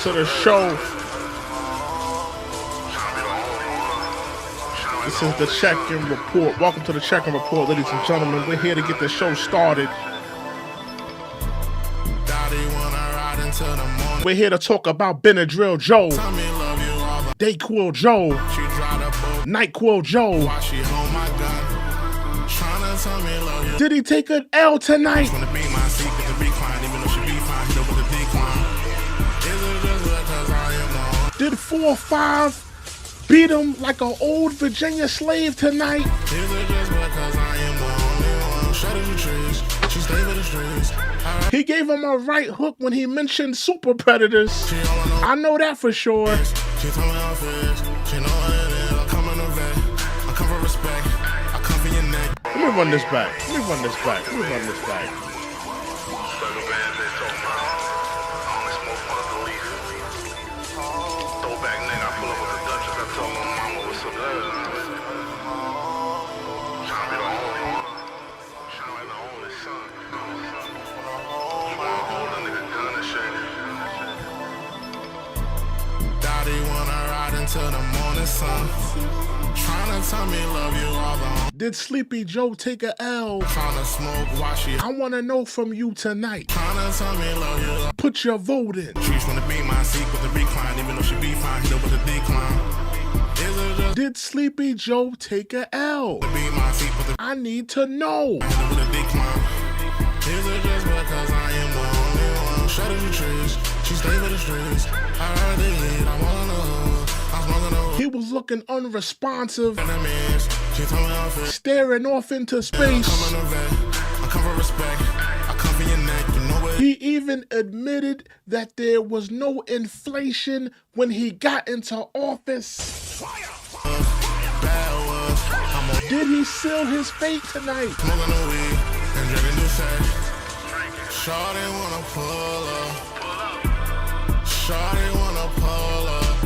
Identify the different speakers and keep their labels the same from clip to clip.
Speaker 1: to the show. This is the check-in report. Welcome to the check-in report, ladies and gentlemen. We're here to get the show started. We're here to talk about Benadryl Joe, Dayquil Joe, NyQuil Joe. Did he take an L tonight? Did 4 or 5 beat him like an old Virginia slave tonight? He gave him a right hook when he mentioned super predators. I know that for sure. Let me run this back. Did Sleepy Joe take a L? I want to know from you tonight. Put your vote in. Did Sleepy Joe take a L? I need to know. He was looking unresponsive, staring off into space. He even admitted that there was no inflation when he got into office. Did he seal his fate tonight? Shawty wanna pull up. Shawty wanna pull up.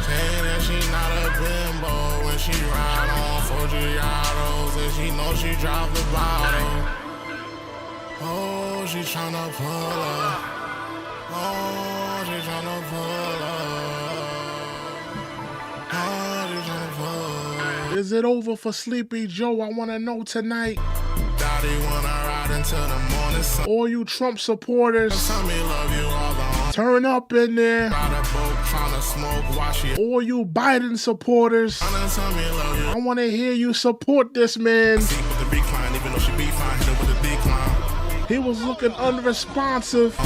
Speaker 1: Saying that she not a bimbo when she ride on 4 Giottos and she know she dropped the bottle. Oh, she tryna pull up. Oh, she tryna pull up. Oh, she tryna pull up. Is it over for Sleepy Joe? I wanna know tonight. Daddy wanna ride until the morning sun. All you Trump supporters, turn up in there. All you Biden supporters, I want to hear you support this man. He was looking unresponsive.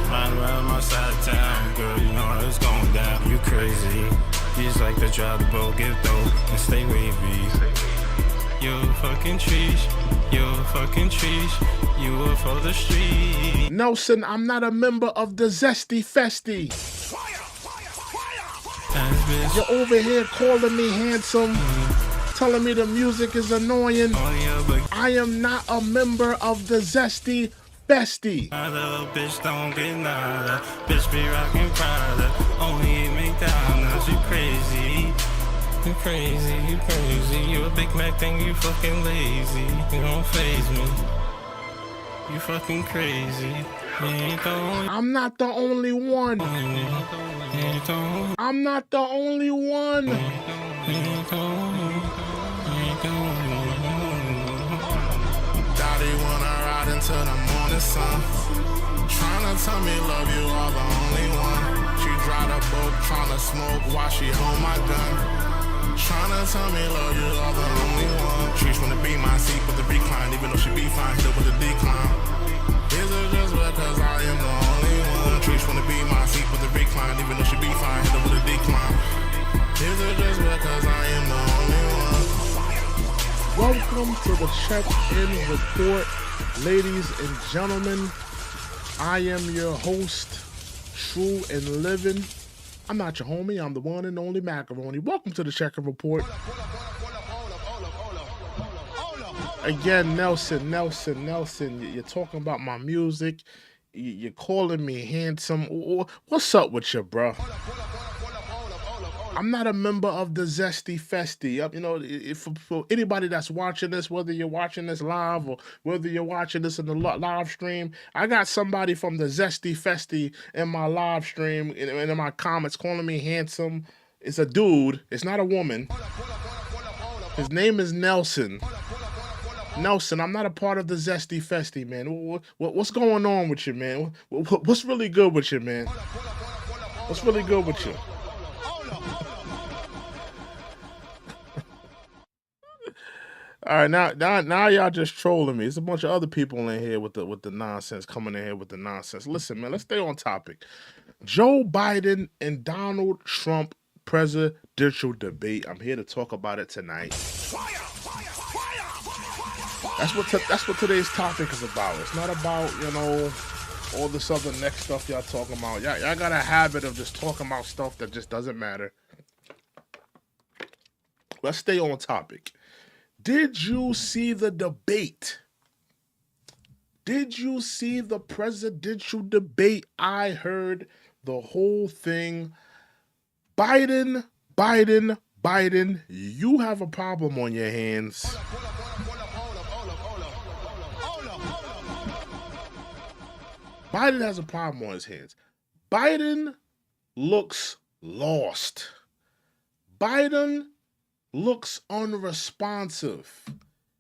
Speaker 2: Ride around my side of town, girl, you know it's going down. You crazy. You just like to drive the boat, get dope, and stay wavy. You're a fucking trees. You're a fucking trees. You are for the street.
Speaker 1: Nelson, I'm not a member of the Zesty Festy. You're over here calling me handsome, telling me the music is annoying. I am not a member of the Zesty Festy.
Speaker 2: Little bitch don't get nada. Bitch be rockin' Prada. Only eat McDonald's. You crazy. You crazy, you crazy. You a Big Mac thing, you fucking lazy. You don't faze me. You fucking crazy.
Speaker 1: I'm not the only one. I'm not the only one.
Speaker 3: Daddy wanna ride until the morning sun. Tryna tell me love you are the only one. She drive the boat, tryna smoke while she hold my gun. Tryna tell me love you are the only one. She's wanna be my seat with the recline, even though she be fine, hit with a decline. Is it just because I am the only one? She's wanna be my seat with the recline, even though she be fine, hit with a decline. Is it just because I am the only one?
Speaker 1: Welcome to the check-in report, ladies and gentlemen. I am your host, True and Livin'. I'm not your homie, I'm the one and only Macaroni. Welcome to the check-in report. Again, Nelson, you're talking about my music. You're calling me handsome. What's up with you, bro? I'm not a member of the Zesty Festy. You know, if for anybody that's watching this, whether you're watching this live or whether you're watching this in the live stream, I got somebody from the Zesty Festy in my live stream and in my comments calling me handsome. It's a dude. It's not a woman. His name is Nelson. Nelson, I'm not a part of the Zesty Festy, man. What's going on with you, man? What's really good with you, man? What's really good with you? All right, now y'all just trolling me. There's a bunch of other people in here with the nonsense, coming in here with the nonsense. Listen, man, let's stay on topic. Joe Biden and Donald Trump presidential debate. I'm here to talk about it tonight. That's what today's topic is about. It's not about, you know, all this other next stuff y'all talking about. Y'all got a habit of just talking about stuff that just doesn't matter. Let's stay on topic. Did you see the debate? Did you see the presidential debate? I heard the whole thing. Biden, you have a problem on your hands. Biden has a problem on his hands. Biden looks lost. Biden looks unresponsive.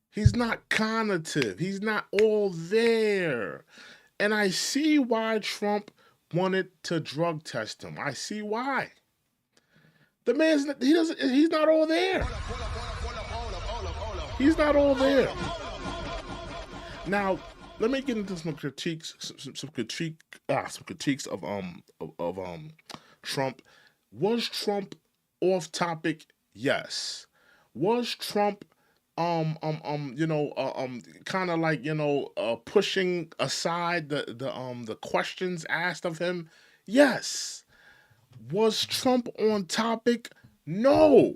Speaker 1: He's not cognitive. He's not all there. And I see why Trump wanted to drug test him. I see why. The he's not all there. He's not all there. Now, let me get into some critiques of Trump. Was Trump off topic? Yes. Was Trump kind of like, pushing aside the questions asked of him? Yes. Was Trump on topic? No.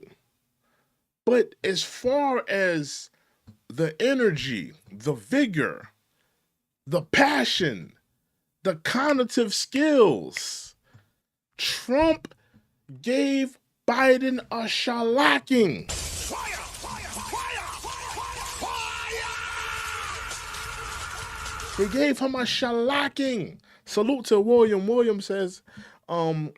Speaker 1: But as far as the energy, the vigor, the passion, the cognitive skills, Trump gave Biden a shellacking. He gave him a shellacking. Salute to William. William says, I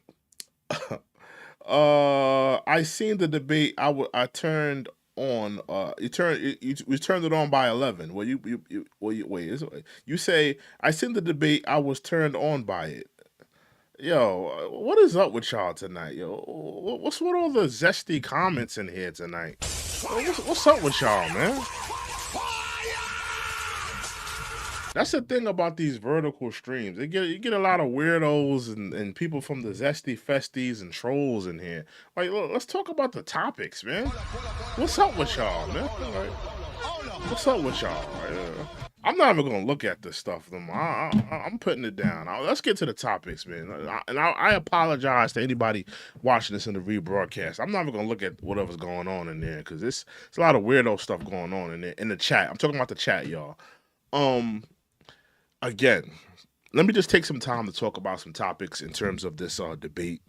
Speaker 1: seen the debate. I turned on. We turned it on by 11. Well, you say I seen the debate. I was turned on by it. Yo, what is up with y'all tonight? Yo, what's with all the zesty comments in here tonight? What's up with y'all, man? That's the thing about these vertical streams. You get a lot of weirdos and people from the zesty festies and trolls in here. Like, look, let's talk about the topics, man. What's up with y'all, man? Like, what's up with y'all? I'm not even gonna look at this stuff. I'm putting it down. Let's get to the topics, man. I apologize to anybody watching this in the rebroadcast. I'm not even gonna look at whatever's going on in there because it's a lot of weirdo stuff going on in there in the chat. I'm talking about the chat, y'all. Again, let me just take some time to talk about some topics in terms of this debate.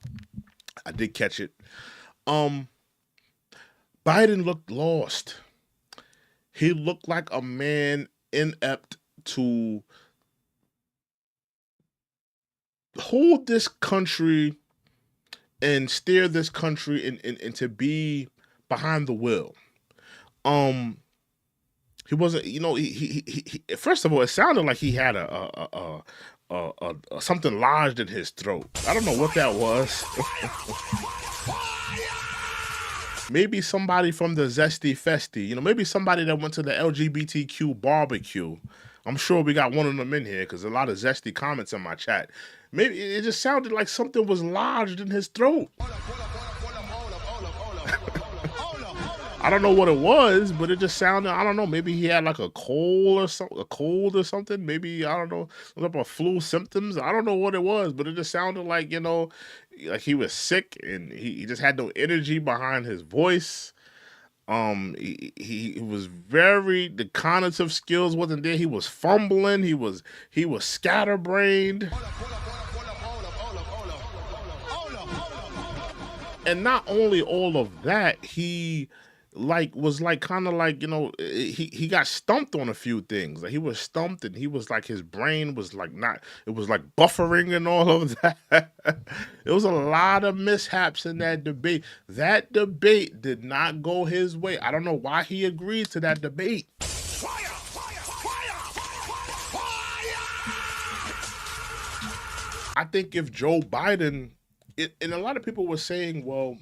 Speaker 1: I did catch it. Biden looked lost. He looked like a man inept to hold this country and steer this country and to be behind the wheel. He wasn't, he first of all, it sounded like he had a something lodged in his throat. I don't know what that was. Maybe somebody from the Zesty Festy, maybe somebody that went to the LGBTQ barbecue. I'm sure we got one of them in here because a lot of zesty comments in my chat. Maybe it just sounded like something was lodged in his throat. I don't know what it was, but it just sounded, I don't know, maybe he had like a cold or something. Maybe, I don't know, some type of flu symptoms. I don't know what it was, but it just sounded like, like he was sick and he just had no energy behind his voice. He was the cognitive skills wasn't there. He was fumbling. He was scatterbrained. And not only all of that, he was like kind of like, he got stumped on a few things. Like he was stumped, and he was like, his brain was like not, it was like buffering and all of that. It was a lot of mishaps in that debate. That debate did not go his way. I don't know why he agreed to that debate. I think if Joe Biden, and a lot of people were saying, well,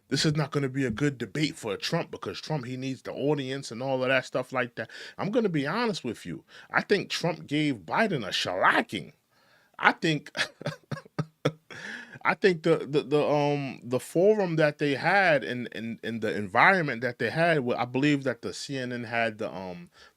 Speaker 1: this is not going to be a good debate for Trump because Trump, he needs the audience and all of that stuff like that. I'm going to be honest with you. I think Trump gave Biden a shellacking. I think I think the forum that they had and the environment that they had, I believe that the CNN had the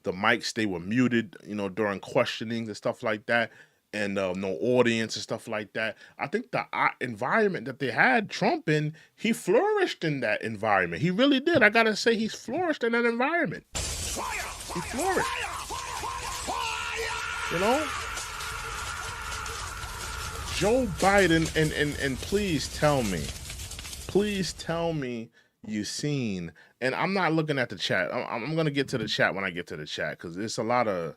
Speaker 1: mics, they were muted, during questionings and stuff like that. And no audience and stuff like that. I think the environment that they had Trump in, he flourished in that environment. He really did. I gotta say, he's flourished in that environment. He flourished. Joe Biden, and please tell me you seen. And I'm not looking at the chat. I'm gonna get to the chat when I get to the chat, because there's a lot of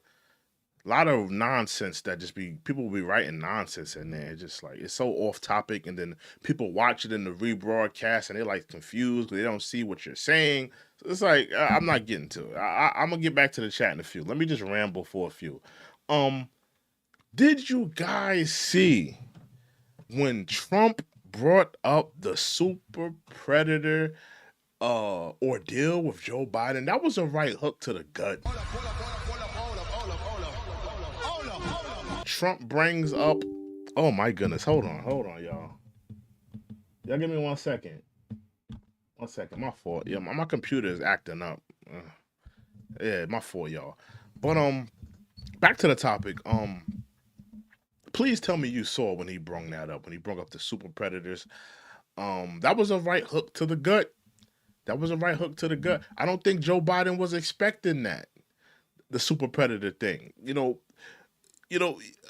Speaker 1: nonsense that people will be writing nonsense in there. Just like, it's so off topic, and then people watch it in the rebroadcast and they're like confused because they don't see what you're saying. So it's like, I'm not getting to it. I'm gonna get back to the chat in a few. Let me just ramble for a few. Did you guys see when Trump brought up the super predator ordeal with Joe Biden? That was a right hook to the gut. Trump brings up, oh my goodness, hold on, y'all. Y'all give me 1 second. 1 second, my fault. Yeah, my computer is acting up. Yeah, my fault, y'all. But back to the topic. Please tell me you saw when he brung that up, when he brought up the super predators. That was a right hook to the gut. That was a right hook to the gut. I don't think Joe Biden was expecting that, the super predator thing.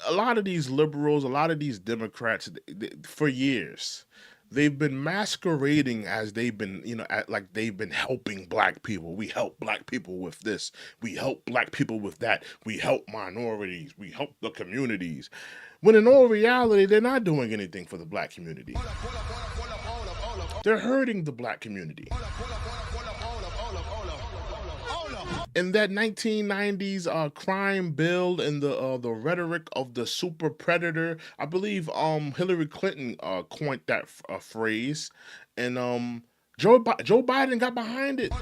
Speaker 1: A lot of these liberals, a lot of these Democrats, for years, they've been masquerading as they've been, like they've been helping black people. We help black people with this. We help black people with that. We help minorities. We help the communities. When in all reality, they're not doing anything for the black community. They're hurting the black community. In that 1990s crime bill and the rhetoric of the super predator, I believe Hillary Clinton coined that phrase, and Joe Biden got behind it.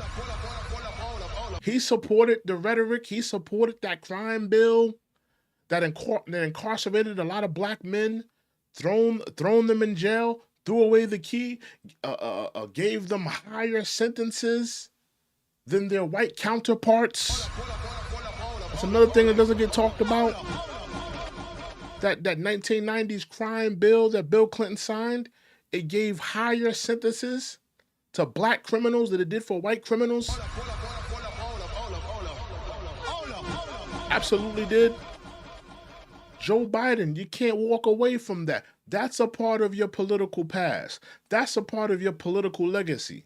Speaker 1: He supported the rhetoric. He supported that crime bill that incarcerated a lot of black men, thrown them in jail, threw away the key, gave them higher sentences than their white counterparts. That's another thing that doesn't get talked about. That 1990s crime bill that Bill Clinton signed, it gave higher sentences to black criminals than it did for white criminals. Absolutely did. Joe Biden, you can't walk away from that. That's a part of your political past. That's a part of your political legacy.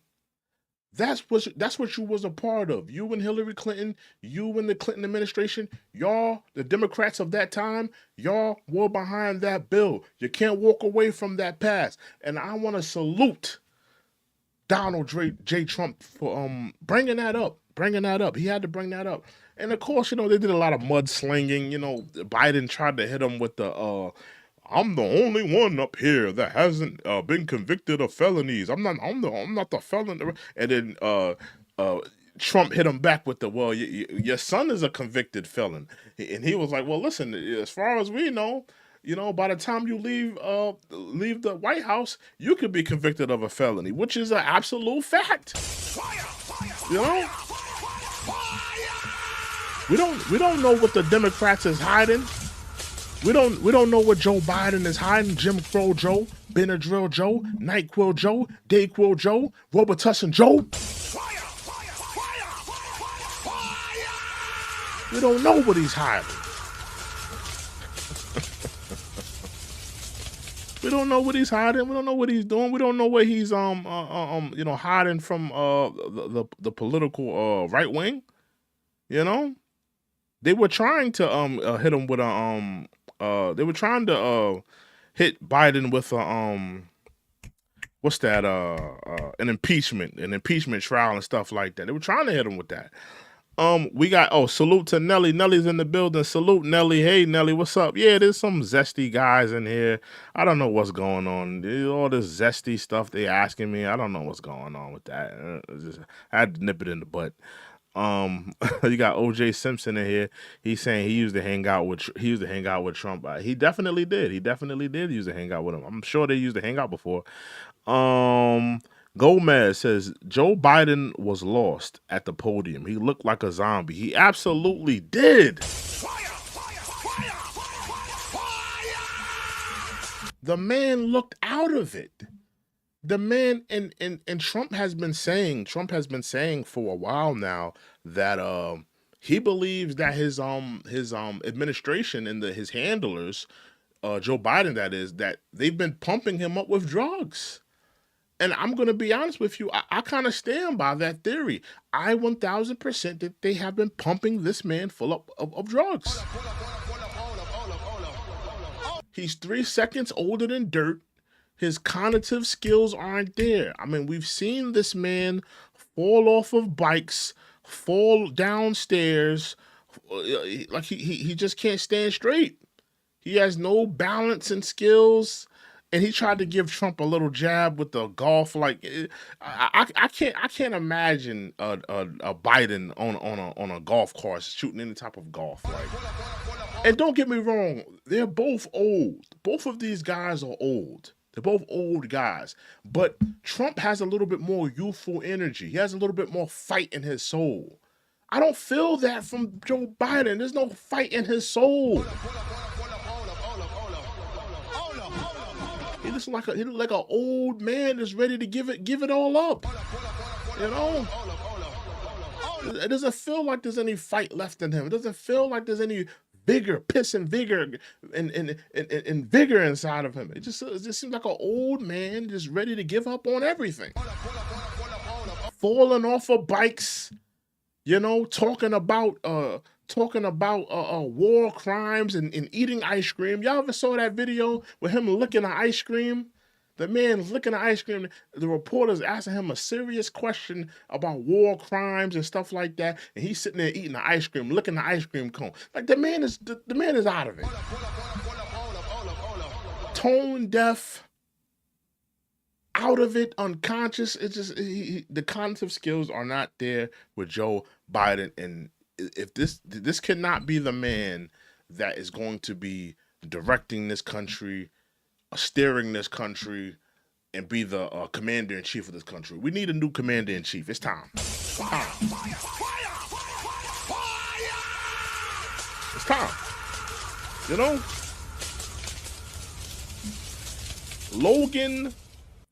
Speaker 1: That's what you was a part of. You and Hillary Clinton, you and the Clinton administration, y'all, the Democrats of that time, y'all were behind that bill. You can't walk away from that past. And I want to salute Donald J. Trump for bringing that up. He had to bring that up. And of course, they did a lot of mudslinging. Biden tried to hit him with the I'm the only one up here that hasn't been convicted of felonies. I'm not the felon. And then Trump hit him back with the, well, your son is a convicted felon. And he was like, well, listen, as far as we know, by the time you leave the White House, you could be convicted of a felony, which is an absolute fact. We don't know what the Democrats is hiding. We don't know what Joe Biden is hiding. Jim Crow Joe, Benadryl Joe, NyQuil Joe, Dayquil Joe, Robitussin Joe. We don't know what he's hiding. We don't know what he's hiding. We don't know what he's doing. We don't know where he's hiding from the political right wing. You know, they were trying to hit him with a they were trying to hit Biden with a what's that an impeachment trial and stuff like that. They were trying to hit him with that. We got salute to Nelly. Nelly's in the building. Salute Nelly. Hey Nelly, what's up? Yeah, there's some zesty guys in here. I don't know what's going on. There's all this zesty stuff they asking me. I don't know what's going on with that. I had to nip it in the butt. You got OJ Simpson in here. He's saying he used to hang out with Trump. He definitely did. He definitely did use to hang out with him. I'm sure they used to hang out before. Gomez says Joe Biden was lost at the podium. He looked like a zombie. He absolutely did. The man looked out of it. The man and Trump has been saying for a while now that he believes that his administration and his handlers, Joe Biden that is, that they've been pumping him up with drugs. And I'm going to be honest with you, I kind of stand by that theory. I 1000% that they have been pumping this man full of drugs. He's 3 seconds older than dirt. His cognitive skills aren't there. I mean, we've seen this man fall off of bikes, fall downstairs, like he just can't stand straight. He has no balance and skills. And he tried to give Trump a little jab with the golf. Like I can't imagine a Biden on a golf course shooting any type of golf. Like, and don't get me wrong, they're both old. Both of these guys are old. They're both old guys. But Trump has a little bit more youthful energy. He has a little bit more fight in his soul. I don't feel that from Joe Biden. There's no fight in his soul. He looks like an old man that's ready to give it all up. You know? It doesn't feel like there's any fight left in him. It doesn't feel like there's any vigor, piss and vigor and vigor inside of him. It just seems like an old man just ready to give up on everything. Falling off of bikes, you know, talking about war crimes and eating ice cream. Y'all ever saw that video with him licking an ice cream? The man licking the ice cream. The reporter's asking him a serious question about war crimes and stuff like that, and he's sitting there eating the ice cream, licking the ice cream cone. Like the man is out of it. Tone deaf, out of it, unconscious. It's just the cognitive skills are not there with Joe Biden, and if this cannot be the man that is going to be directing this country, steering this country, and be the commander-in-chief of this country. We need a new commander-in-chief. It's time. It's time. You know?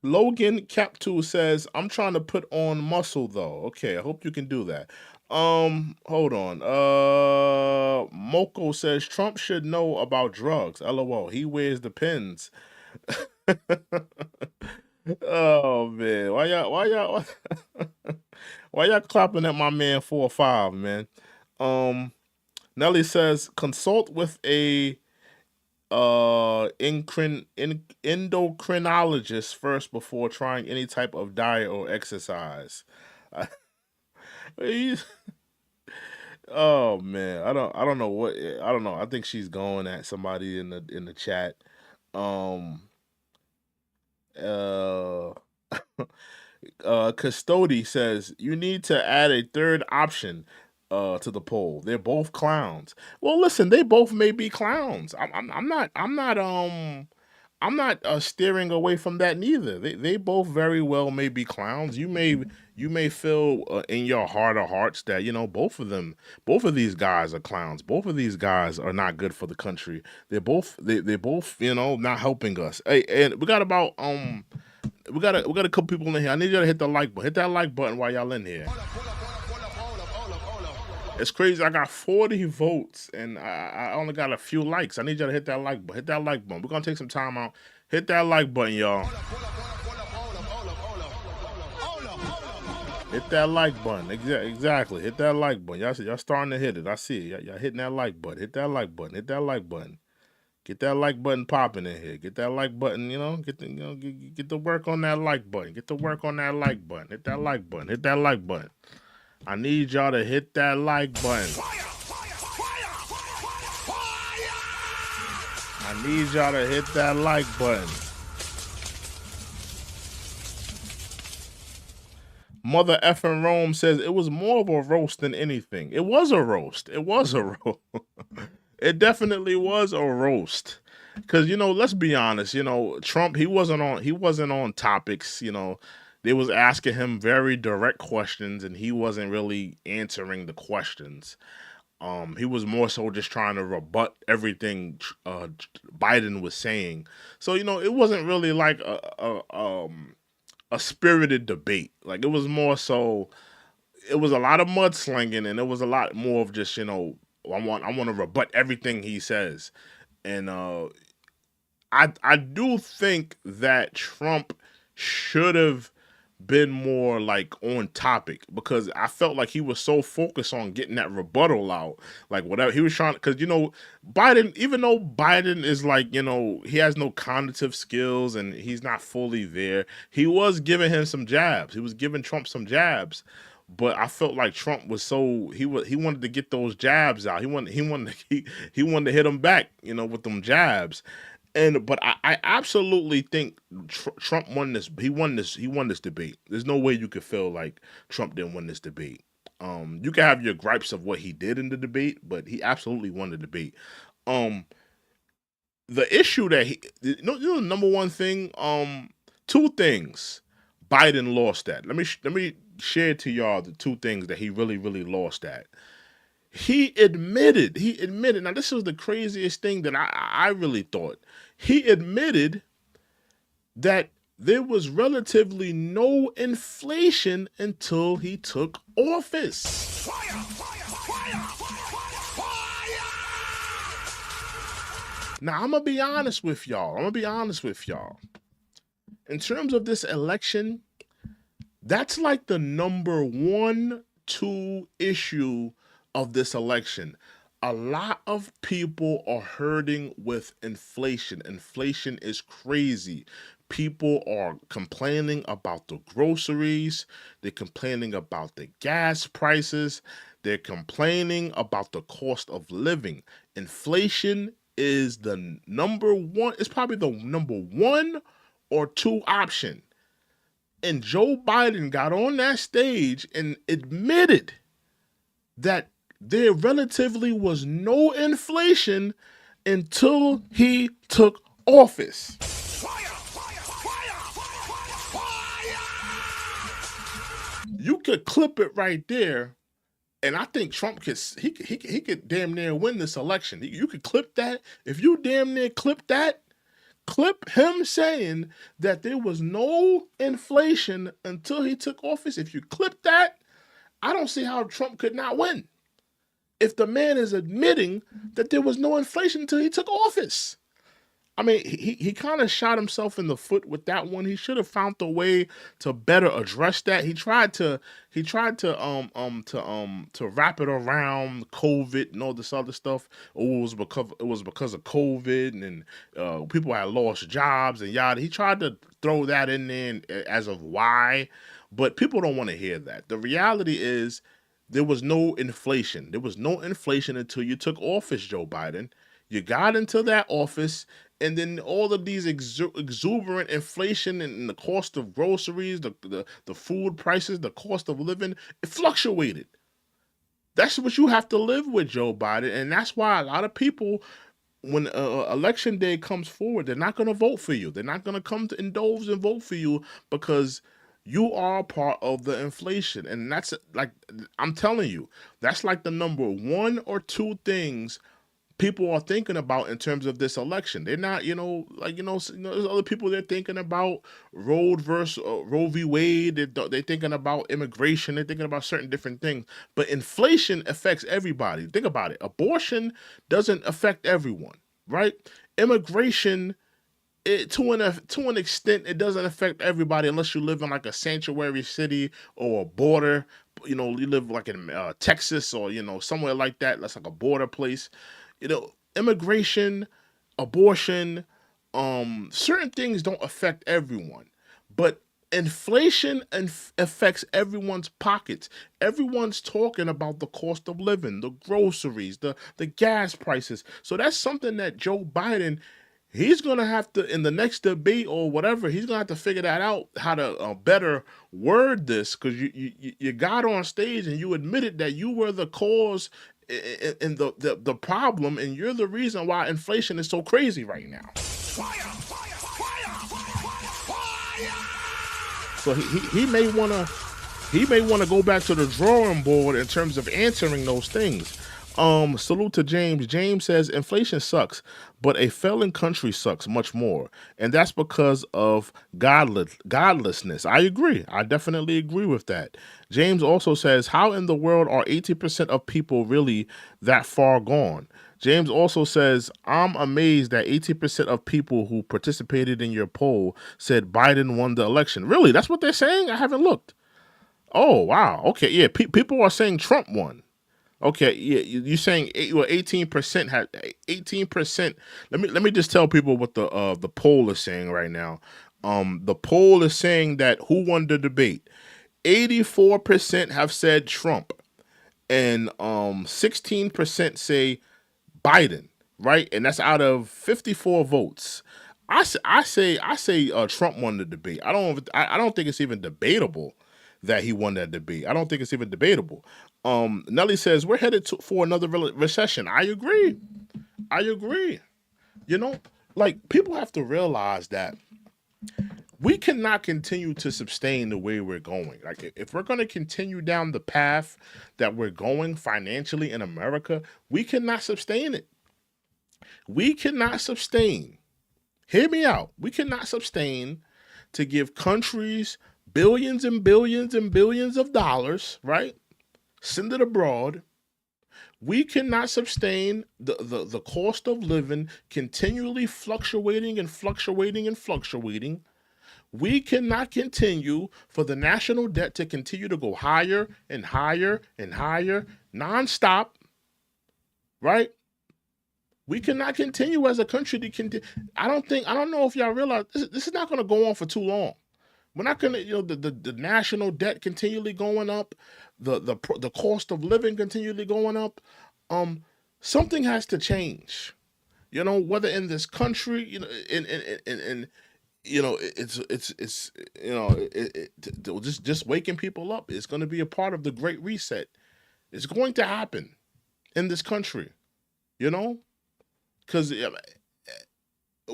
Speaker 1: Logan Cap2 says, I'm trying to put on muscle though. Okay, I hope you can do that. Hold on. Moko says Trump should know about drugs. LOL. He wears the pins. Oh man. Why y'all clapping at my man 4-5, man? Nelly says consult with a endocrinologist first before trying any type of diet or exercise. Oh man, I don't know. I think she's going at somebody in the chat. Custody says you need to add a third option to the poll. They're both clowns. Well, listen, they both may be clowns. I'm not steering away from that neither. They both very well may be clowns. You may feel in your heart of hearts that, you know, both of these guys are clowns. Both of these guys are not good for the country. They're both, you know, not helping us. Hey, and we got about we got a couple people in here. I need you to hit the like button. Hit that like button while y'all in here. It's crazy. I got 40 votes and I only got a few likes. I need you to hit that like button. Hit that like button. We're gonna take some time out. Hit that like button, y'all. Hit that like button. Exactly. Hit that like button. Y'all starting to hit it. I see it. Y'all hitting that like button. Hit that like button. Hit that like button. Get that like button popping in here. Get that like button, get the work on that like button. Get the work on that like button. Hit that like button. Hit that like button. I need y'all to hit that like button. I need y'all to hit that like button. Mother effing Rome says it was more of a roast than anything. It was a roast. It was a roast. It definitely was a roast. Cause let's be honest. Trump he wasn't on topics. They was asking him very direct questions, and he wasn't really answering the questions. He was more so just trying to rebut everything Biden was saying. So it wasn't really like a spirited debate. Like it was more so, it was a lot of mudslinging, and it was a lot more of just I want to rebut everything he says, and I do think that Trump should have been more like on topic, because I felt like he was so focused on getting that rebuttal out, like whatever he was trying, because Biden, even though Biden is like he has no cognitive skills and he's not fully there, he was giving him some jabs. He was giving Trump some jabs, but I felt like Trump was so he wanted to get those jabs out. He wanted to hit him back, with them jabs. But I absolutely think Trump won this. He won this debate. There's no way you could feel like Trump didn't win this debate. You can have your gripes of what he did in the debate, but he absolutely won the debate. The issue that the number one thing, two things Biden lost at. Let me share to y'all the two things that he really, really lost at. He admitted, now this was the craziest thing that I really thought. He admitted that there was relatively no inflation until he took office. Now, I'm going to be honest with y'all. In terms of this election, that's like the number 1, 2 issue of this election. A lot of people are hurting with inflation. Inflation is crazy. People are complaining about the groceries. They're complaining about the gas prices. They're complaining about the cost of living. Inflation is the number one. It's probably the number 1 or 2 option. And Joe Biden got on that stage and admitted that there relatively was no inflation until he took office. You could clip it right there, and I think Trump could damn near win this election. You could clip that. If you damn near clip that, clip him saying that there was no inflation until he took office. If you clip that, I don't see how Trump could not win. If the man is admitting that there was no inflation until he took office. I mean, he kind of shot himself in the foot with that one. He should have found a way to better address that. He tried to wrap it around COVID and all this other stuff. Oh, it was because of COVID, and people had lost jobs and yada. He tried to throw that in there as of why, but people don't want to hear that. The reality is, there was no inflation. There was no inflation until you took office, Joe Biden. You got into that office, and then all of these exuberant inflation and the cost of groceries, the food prices, the cost of living, it fluctuated. That's what you have to live with, Joe Biden. And that's why a lot of people, when election day comes forward, they're not going to vote for you. They're not going to come to indulge and vote for you, because you are part of the inflation. And that's like, I'm telling you, that's like the number 1 or 2 things people are thinking about in terms of this election. They're not, there's other people they're thinking about Roe v. Wade. They're thinking about immigration. They're thinking about certain different things. But inflation affects everybody. Think about it. Abortion doesn't affect everyone, right? Immigration to an extent, it doesn't affect everybody unless you live in like a sanctuary city or a border. You live like in Texas or somewhere like that. That's like a border place. Immigration, abortion, certain things don't affect everyone, but inflation affects everyone's pockets. Everyone's talking about the cost of living, the groceries, the gas prices. So that's something that Joe Biden, he's gonna have to, in the next debate or whatever, he's gonna have to figure that out, how to better word this, because you got on stage and you admitted that you were the cause in the problem, and you're the reason why inflation is so crazy right now. So he may wanna go back to the drawing board in terms of answering those things. Salute to James. James says inflation sucks, but a failing country sucks much more, and that's because of godlessness. I agree. I definitely agree with that. James also says, how in the world are 80% of people really that far gone? James also says, I'm amazed that 80% of people who participated in your poll said Biden won the election. Really? That's what they're saying? I haven't looked. Oh, wow. Okay, yeah. People are saying Trump won. Okay, yeah, you're saying 18% had 18%. Let me just tell people what the poll is saying right now. The poll is saying that who won the debate? 84% have said Trump, and 16% say Biden, right? And that's out of 54 votes. I say Trump won the debate. I don't think it's even debatable that he won that debate. I don't think it's even debatable. Nelly says we're headed for another recession. I agree. Like, people have to realize that we cannot continue to sustain the way we're going. Like, if we're going to continue down the path that we're going financially in America, we cannot sustain it. We cannot sustain. Hear me out. We cannot sustain to give countries billions and billions and billions of dollars, right? Send it abroad. We cannot sustain the cost of living continually fluctuating and fluctuating and fluctuating. We cannot continue for the national debt to continue to go higher and higher and higher nonstop, right? We cannot continue as a country to continue. I don't know if y'all realize this is not going to go on for too long. We're not going to, the national debt continually going up, the cost of living continually going up. Something has to change. Whether in this country, just waking people up. It's going to be a part of the Great Reset. It's going to happen in this country, because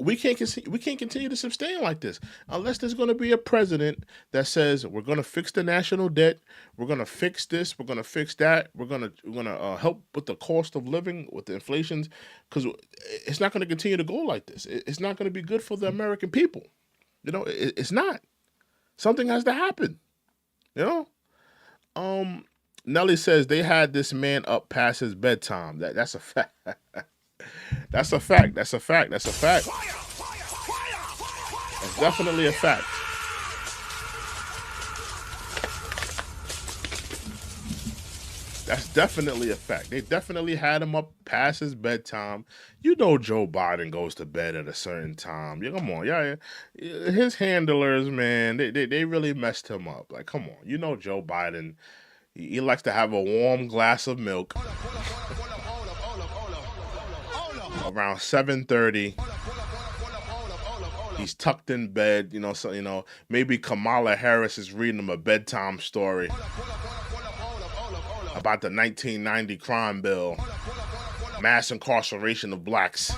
Speaker 1: we can't continue to sustain like this unless there's going to be a president that says we're going to fix the national debt, we're going to fix this, we're going to fix that, we're going to help with the cost of living, with the inflations, because it's not going to continue to go like this. It's not going to be good for the American people. It's not. Something has to happen. Nelly says they had this man up past his bedtime. That's a fact. That's a fact. That's definitely a fact. That's definitely a fact. They definitely had him up past his bedtime. Joe Biden goes to bed at a certain time. Yeah, come on. Yeah. His handlers, man, they really messed him up. Like, come on. Joe Biden, he likes to have a warm glass of milk around 7:30. He's tucked in bed, so maybe Kamala Harris is reading him a bedtime story about the 1990 crime bill, mass incarceration of blacks.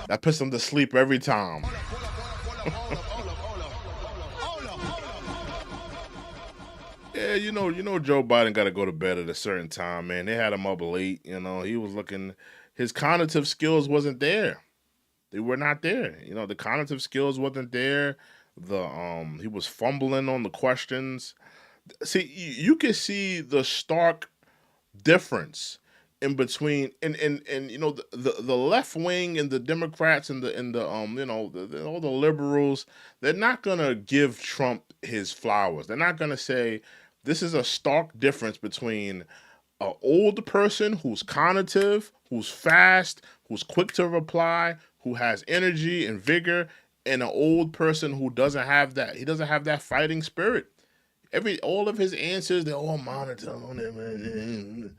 Speaker 1: That puts him to sleep every time. Yeah, Joe Biden got to go to bed at a certain time, man. They had him up late. He was looking. His cognitive skills wasn't there. They were not there. The cognitive skills wasn't there. He was fumbling on the questions. See, you can see the stark difference in between, and you know, the left wing and the Democrats and the you know, all the liberals, they're not gonna give Trump his flowers. They're not gonna say this is a stark difference between an old person who's cognitive, who's fast, who's quick to reply, who has energy and vigor, and an old person who doesn't have that. He doesn't have that fighting spirit. All of his answers, they're all monotone.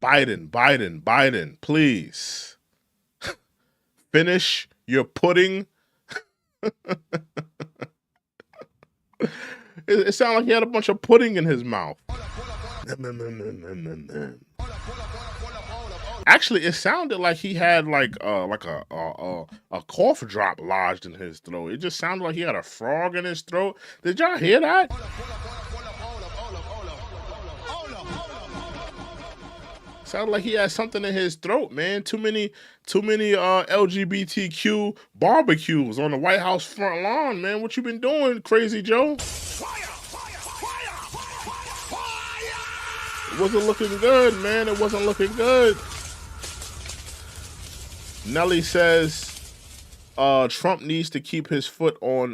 Speaker 1: Biden, please finish your pudding. It sounded like he had a bunch of pudding in his mouth. Actually, it sounded like he had like a cough drop lodged in his throat. It just sounded like he had a frog in his throat. Did y'all hear that? Sounded like he had something in his throat, man. Too many LGBTQ barbecues on the White House front lawn, man. What you been doing, Crazy Joe? It wasn't looking good, man. It wasn't looking good. Nelly says Trump needs to keep his foot on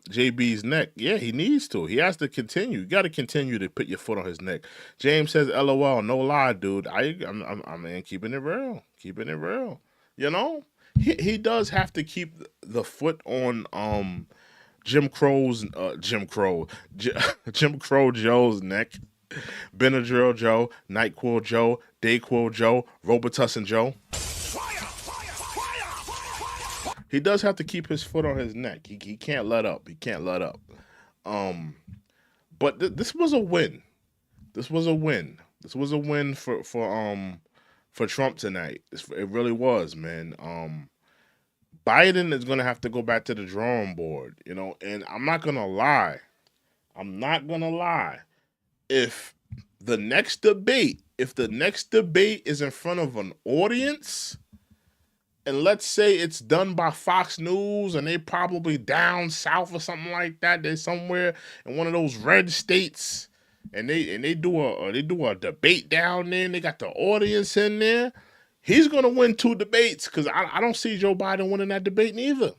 Speaker 1: JB's neck. Yeah, he needs to. He has to continue. You got to continue to put your foot on his neck. James says, LOL, no lie, dude. I mean, keeping it real. Keeping it real. You know? He does have to keep the foot on Jim Crow Joe's neck. Benadryl Joe, NyQuil Joe, DayQuil Joe, Robitussin Joe. He does have to keep his foot on his neck. He can't let up. He can't let up. But this was a win. This was a win. This was a win for Trump tonight. It really was, man. Biden is gonna have to go back to the drawing board, you know. And I'm not gonna lie. If the next debate is in front of an audience, and let's say it's done by Fox News and they probably down south or something like that, they're somewhere in one of those red states, and they do a debate down there and they got the audience in there, he's gonna win 2 debates, because I don't see Joe Biden winning that debate neither.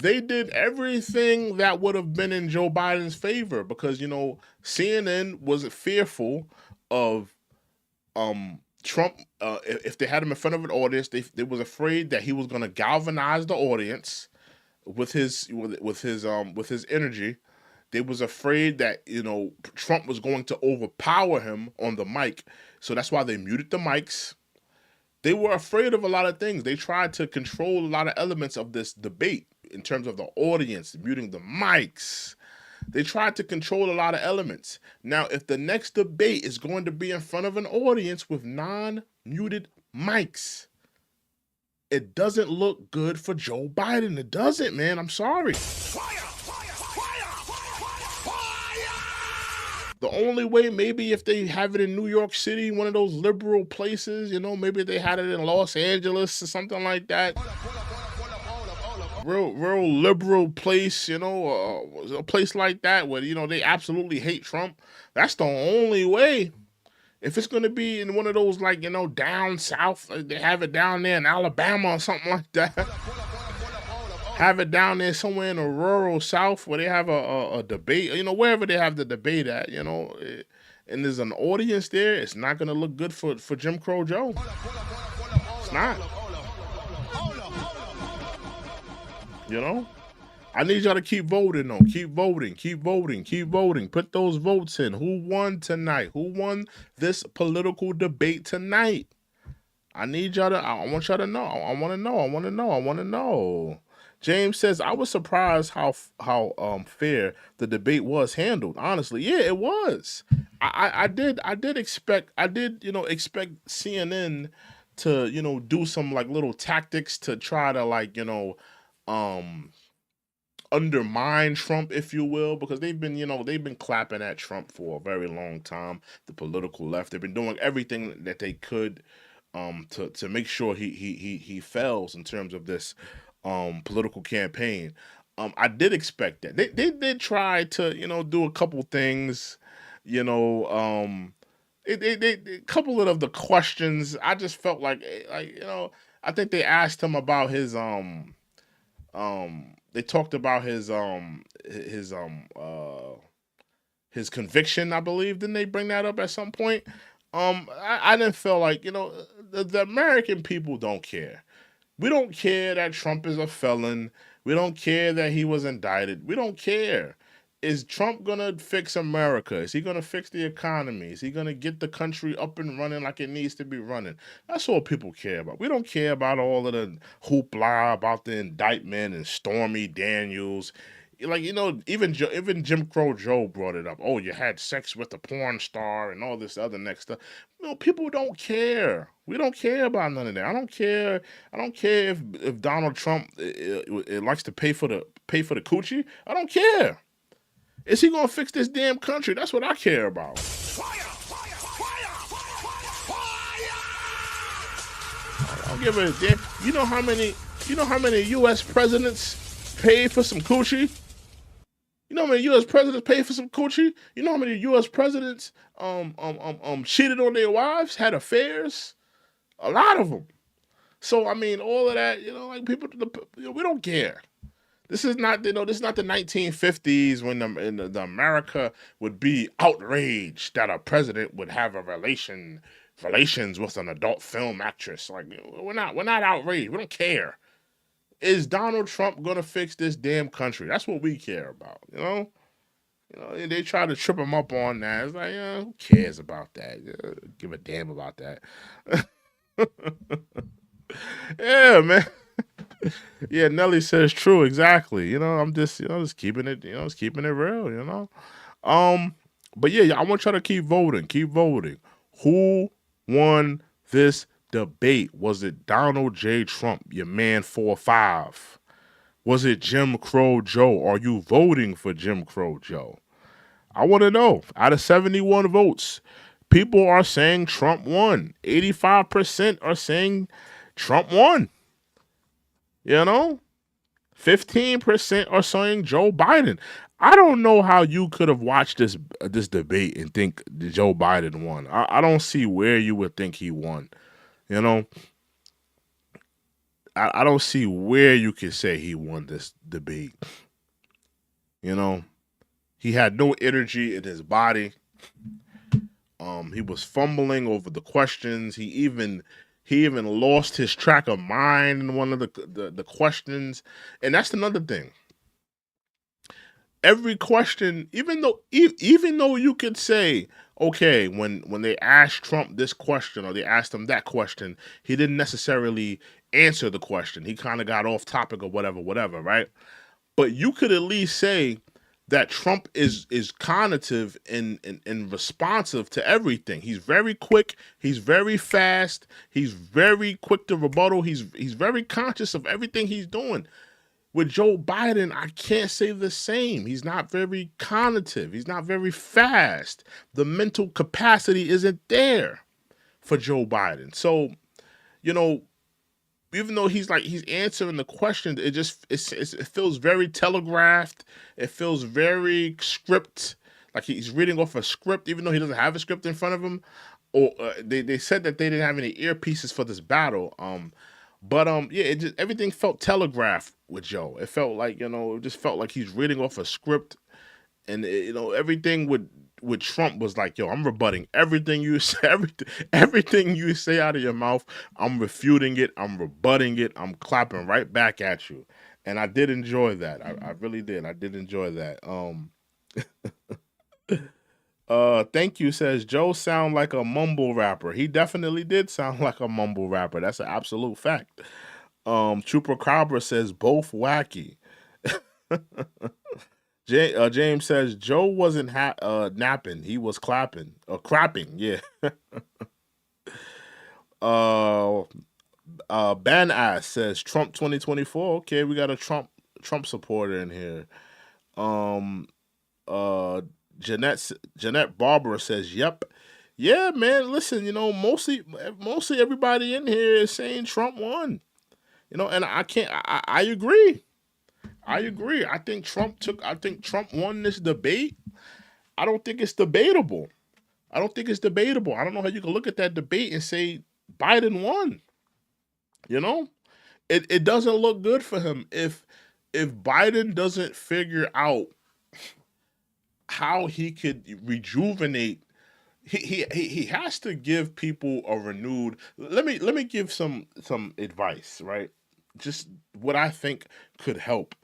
Speaker 1: They did everything that would have been in Joe Biden's favor, because, you know, CNN was fearful of Trump. If they had him in front of an audience, they was afraid that he was going to galvanize the audience with his energy. They was afraid that, you know, Trump was going to overpower him on the mic. So that's why they muted the mics. They were afraid of a lot of things. They tried to control a lot of elements of this debate in terms of the audience, muting the mics. They tried to control a lot of elements. Now, if the next debate is going to be in front of an audience with non-muted mics, it doesn't look good for Joe Biden. It doesn't, man. I'm sorry. The only way, maybe if they have it in New York City, one of those liberal places, you know, maybe they had it in Los Angeles or something like that. Real liberal place, you know, a place like that where, you know, they absolutely hate Trump. That's the only way. If it's going to be in one of those, like, you know, down south, they have it down there in Alabama or something like that. Have it down there somewhere in the rural south where they have a debate, you know, wherever they have the debate at, you know, and there's an audience there, it's not going to look good for Jim Crow Joe. It's not. You know? I need y'all to keep voting, though. Keep voting. Put those votes in. Who won tonight? Who won this political debate tonight? I need y'all to, I want y'all to know. I want to know. James says, I was surprised how fair the debate was handled. Honestly, yeah, it was. I did expect CNN to, you know, do some like little tactics to try to, like, you know, undermine Trump, if you will, because they've been clapping at Trump for a very long time. The political left, they've been doing everything that they could to make sure he fails in terms of this political campaign. I did expect that. They did try to do a couple things, you know. A couple of the questions I just felt I think they asked him about they talked about his conviction, I believe. Didn't they bring that up at some point? I didn't feel like the American people don't care. We don't care that Trump is a felon. We don't care that he was indicted. We don't care. Is Trump gonna fix America? Is he gonna fix the economy? Is he gonna get the country up and running like it needs to be running? That's all people care about. We don't care about all of the hoopla about the indictment and Stormy Daniels. Even Jim Crow Joe brought it up. Oh, you had sex with a porn star and all this other next stuff. People don't care. We don't care about none of that. I don't care. I don't care if Donald Trump likes to pay for the coochie. I don't care. Is he gonna fix this damn country? That's what I care about. I don't give a damn. You know how many U.S. presidents paid for some coochie? You know how many U.S. presidents paid for some coochie? You know how many U.S. presidents cheated on their wives, had affairs? A lot of them. So I mean, all of that, people, we don't care. This is not the 1950s when the America would be outraged that a president would have relations with an adult film actress. Like, we're not outraged. We don't care. Is Donald Trump gonna fix this damn country? That's what we care about. And they try to trip him up on that. It's like, who cares about that? Give a damn about that. Yeah, man. Yeah, Nelly says true, exactly. I'm just keeping it, just keeping it real, But yeah, I want y'all to keep voting. Keep voting. Who won this debate? Was it Donald J. Trump, your man 4-5? Was it Jim Crow Joe? Are you voting for Jim Crow Joe? I want to know. Out of 71 votes, people are saying Trump won. 85% are saying Trump won. 15% are saying Joe Biden. I don't know how you could have watched this debate and think Joe Biden won. I don't see where you would think he won. I don't see where you could say he won this debate. He had no energy in his body. He was fumbling over the questions. He even lost his track of mind in one of the questions. And that's another thing. Every question, even though you could say, okay, when they asked Trump this question or they asked him that question, he didn't necessarily answer the question. He kind of got off topic or whatever, right? But you could at least say that Trump is cognitive and responsive to everything. He's very quick. He's very fast. He's very quick to rebuttal. He's very conscious of everything he's doing. With Joe Biden, I can't say the same. He's not very cognitive. He's not very fast. The mental capacity isn't there for Joe Biden. So, even though he's answering the questions, it feels very telegraphed. It feels very script, like he's reading off a script, even though he doesn't have a script in front of him. Or they said that they didn't have any earpieces for this battle. But everything felt telegraphed with Joe. It felt like it just felt like he's reading off a script, and everything with Trump was like, yo, I'm rebutting everything you say, everything you say out of your mouth. I'm refuting it. I'm rebutting it. I'm clapping right back at you. And I did enjoy that. I really did. I did enjoy that. Thank you says Joe sound like a mumble rapper. He definitely did sound like a mumble rapper. That's an absolute fact. Chupacabra says both wacky. James says Joe wasn't napping. He was clapping or crapping. Yeah. Ban Ass says Trump 2024. Okay, we got a Trump Trump supporter in here. Uh, Jeanette Barbara says, "Yep, yeah, man. Listen, mostly everybody in here is saying Trump won. And I can't. I agree. I agree. I think Trump won this debate. I don't think it's debatable. I don't think it's debatable. I don't know how you can look at that debate and say Biden won. You know, it doesn't look good for him if Biden doesn't figure out how he could rejuvenate. He has to give people a renewed. Let me give some advice, right? Just what I think could help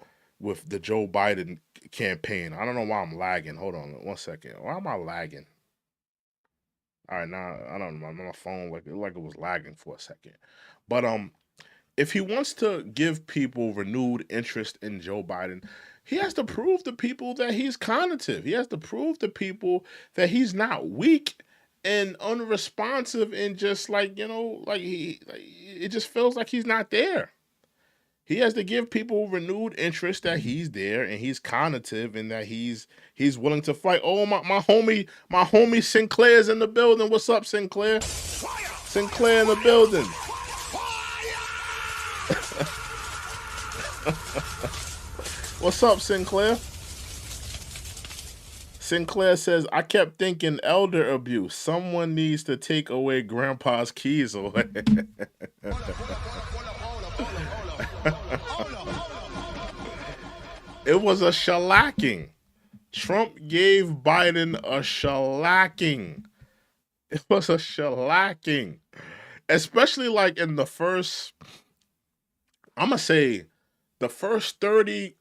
Speaker 1: with the Joe Biden campaign. I don't know why I'm lagging. Hold on 1 second. Why am I lagging? All right, now I don't know. My phone like it was lagging for a second. But if he wants to give people renewed interest in Joe Biden, he has to prove to people that he's cognitive. He has to prove to people that he's not weak and unresponsive and just like, it just feels like he's not there. He has to give people renewed interest that he's there and he's cognitive and that he's willing to fight. Oh, my homie Sinclair's in the building. What's up, Sinclair? Sinclair in the building. What's up, Sinclair? Sinclair says, I kept thinking elder abuse. Someone needs to take away grandpa's keys away. It was a shellacking. Trump gave Biden a shellacking. It was a shellacking. Especially like in the first, I'm going to say the first 30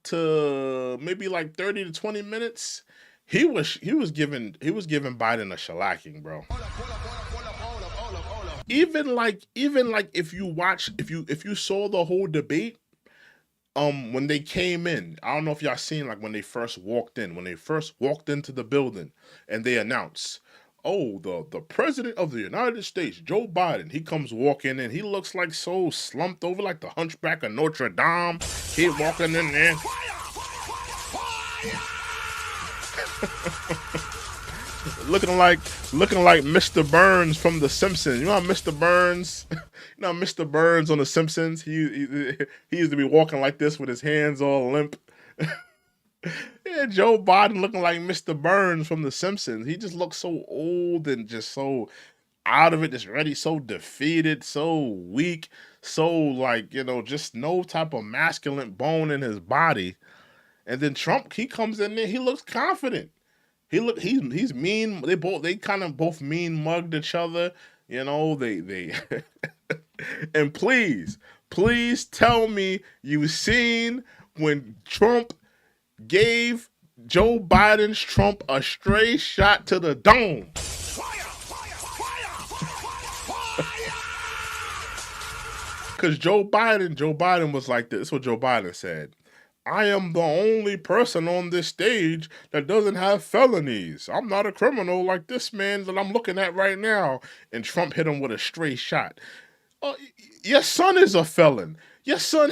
Speaker 1: to maybe like 30 to 20 minutes, he was giving Biden a shellacking, bro. Even like if you saw the whole debate, when they came in, I don't know if y'all seen like when they first walked into the building and they announced, oh, the president of the United States, Joe Biden, he comes walking in. He looks like so slumped over like the hunchback of Notre Dame. He walking in there. looking like Mr. Burns from The Simpsons. You know how Mr. Burns, Mr. Burns on The Simpsons? He used to be walking like this with his hands all limp. Yeah, Joe Biden looking like Mr. Burns from The Simpsons. He just looks so old and just so out of it, just ready, so defeated, so weak, so like, just no type of masculine bone in his body. And then Trump, he comes in there, he looks confident. He's mean. They kind of both mean mugged each other. They and please tell me you seen when Trump gave Joe Biden's Trump a stray shot to the dome. Because Joe Biden was like this. This is what Joe Biden said. I am the only person on this stage that doesn't have felonies. I'm not a criminal like this man that I'm looking at right now. And Trump hit him with a stray shot. Your son is a felon. Your son...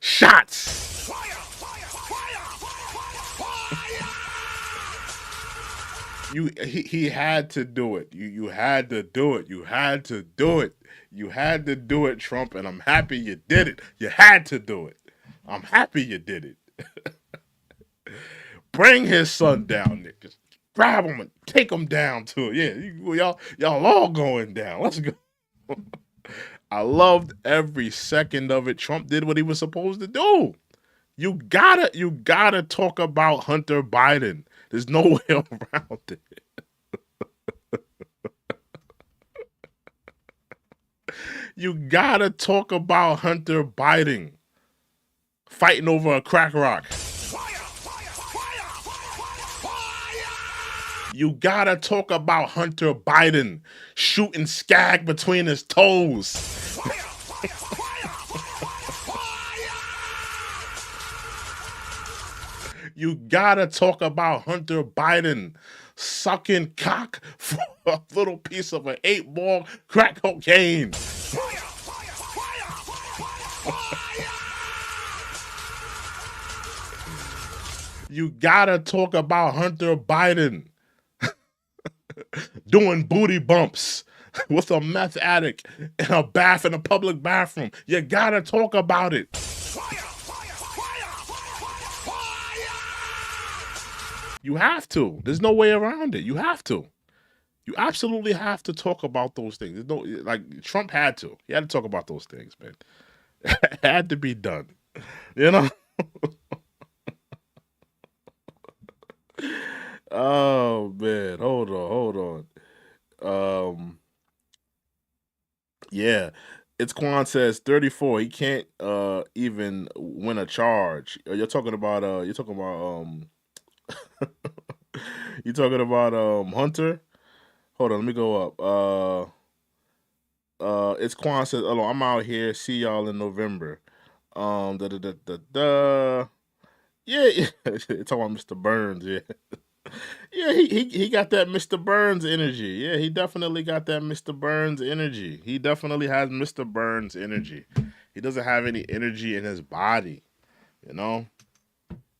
Speaker 1: Shots. He had to do it. You had to do it. You had to do it. You had to do it, Trump, and I'm happy you did it. You had to do it. I'm happy you did it. Bring his son down, Nick. Just grab him and take him down to it. Yeah, y'all all going down. Let's go. I loved every second of it. Trump did what he was supposed to do. You gotta talk about Hunter Biden. There's no way around it. You gotta talk about Hunter Biden fighting over a crack rock. You gotta talk about Hunter Biden shooting skag between his toes. You gotta talk about Hunter Biden sucking cock for a little piece of an 8-ball crack cocaine. You gotta talk about Hunter Biden doing booty bumps with a meth addict in a bath in a public bathroom. You gotta talk about it. You have to. There's no way around it. You have to. You absolutely have to talk about those things. There's no, like, Trump had to. He had to talk about those things, man. It had to be done. You know? Oh man, hold on. Yeah. It's Quan says 34. He can't even win a charge. You talking about Hunter? Hold on, let me go up. It's Quan says, "Hello, I'm out here. See y'all in November." Da da da da da. Yeah. Talking about Mr. Burns. Yeah. Yeah, he got that Mr. Burns energy. Yeah, he definitely got that Mr. Burns energy. He definitely has Mr. Burns energy. He doesn't have any energy in his body, you know.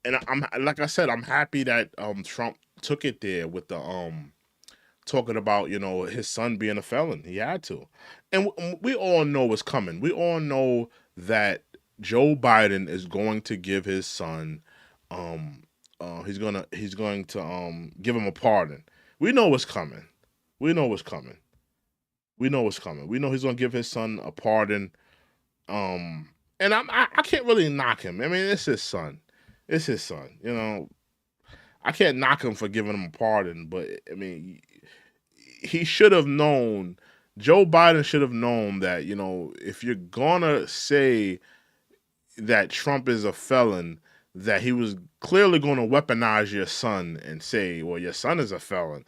Speaker 1: And I'm like I said, I'm happy that Trump took it there with the talking about, you know, his son being a felon. He had to, and we all know what's coming. We all know that Joe Biden is going to give his son he's going to give him a pardon. We know what's coming. We know what's coming. We know what's coming. We know he's gonna give his son a pardon. And I can't really knock him. I mean, it's his son. It's his son. You know, I can't knock him for giving him a pardon, but I mean, he should have known. Joe Biden should have known that, you know, if you're gonna say that Trump is a felon, that he was clearly going to weaponize your son and say, well, your son is a felon.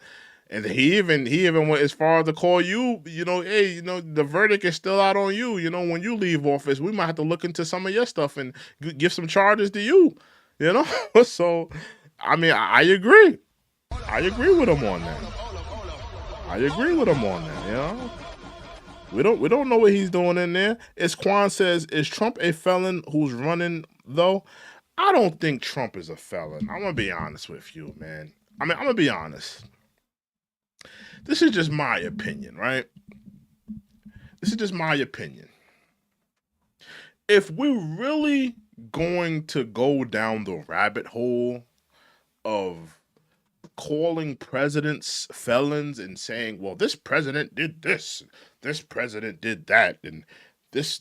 Speaker 1: And he even went as far as to call you, you know, hey, you know, the verdict is still out on you. You know, when you leave office, we might have to look into some of your stuff and give some charges to you, you know? So, I mean, I agree. I agree with him on that. I agree with him on that, you know? We don't know what he's doing in there. As Quan says, is Trump a felon who's running, though? I don't think Trump is a felon. I'm gonna be honest with you, man. I mean, I'm gonna be honest. This is just my opinion, right? This is just my opinion. If we're really going to go down the rabbit hole of calling presidents felons and saying, well, this president did this, this president did that, and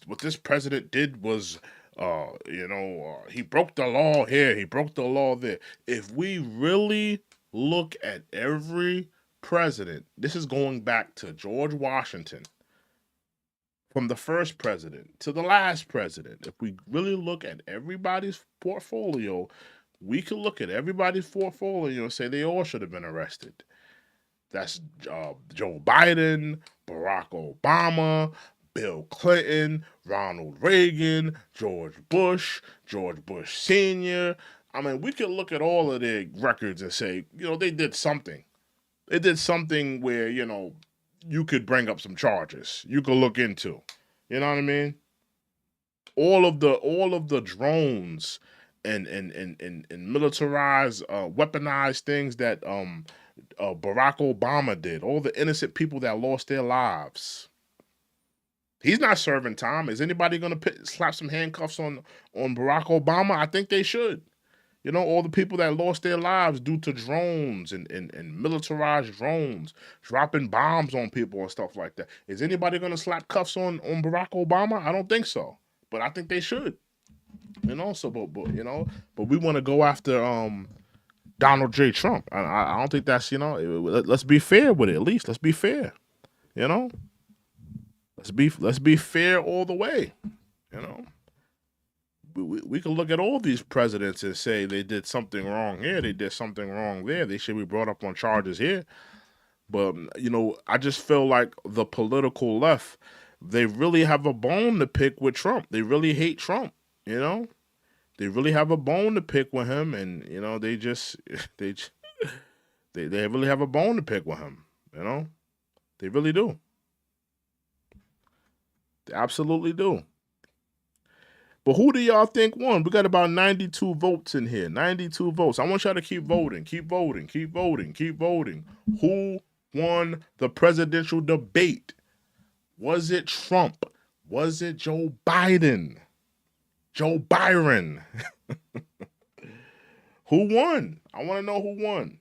Speaker 1: what this president did was he broke the law here, he broke the law there. If we really look at every president, this is going back to George Washington, from the first president to the last president. If we really look at everybody's portfolio, we could look at everybody's portfolio and say they all should have been arrested. That's Joe Biden, Barack Obama, Bill Clinton, Ronald Reagan, George Bush Sr. I mean, we could look at all of their records and say, you know, they did something. They did something where, you know, you could bring up some charges. You could look into. You know what I mean? All of the drones and militarized, weaponized things that Barack Obama did. All the innocent people that lost their lives. He's not serving time. Is anybody going to slap some handcuffs on Barack Obama? I think they should. You know, all the people that lost their lives due to drones and militarized drones, dropping bombs on people and stuff like that. Is anybody going to slap cuffs on Barack Obama? I don't think so. But I think they should. You know, so, but we want to go after Donald J. Trump. I don't think that's, you know, let's be fair with it, at least. Let's be fair. You know? Let's be fair all the way, you know. We can look at all these presidents and say they did something wrong here, they did something wrong there, they should be brought up on charges here. But, you know, I just feel like the political left, they really have a bone to pick with Trump. They really hate Trump, you know. They really have a bone to pick with him, and, you know, they really have a bone to pick with him, you know. They really do. They absolutely do. But who do y'all think won? We got about 92 votes in here. 92 votes. I want y'all to keep voting. Keep voting. Keep voting. Keep voting. Who won the presidential debate? Was it Trump? Was it Joe Biden? Joe Byron? Who won? I want to know who won.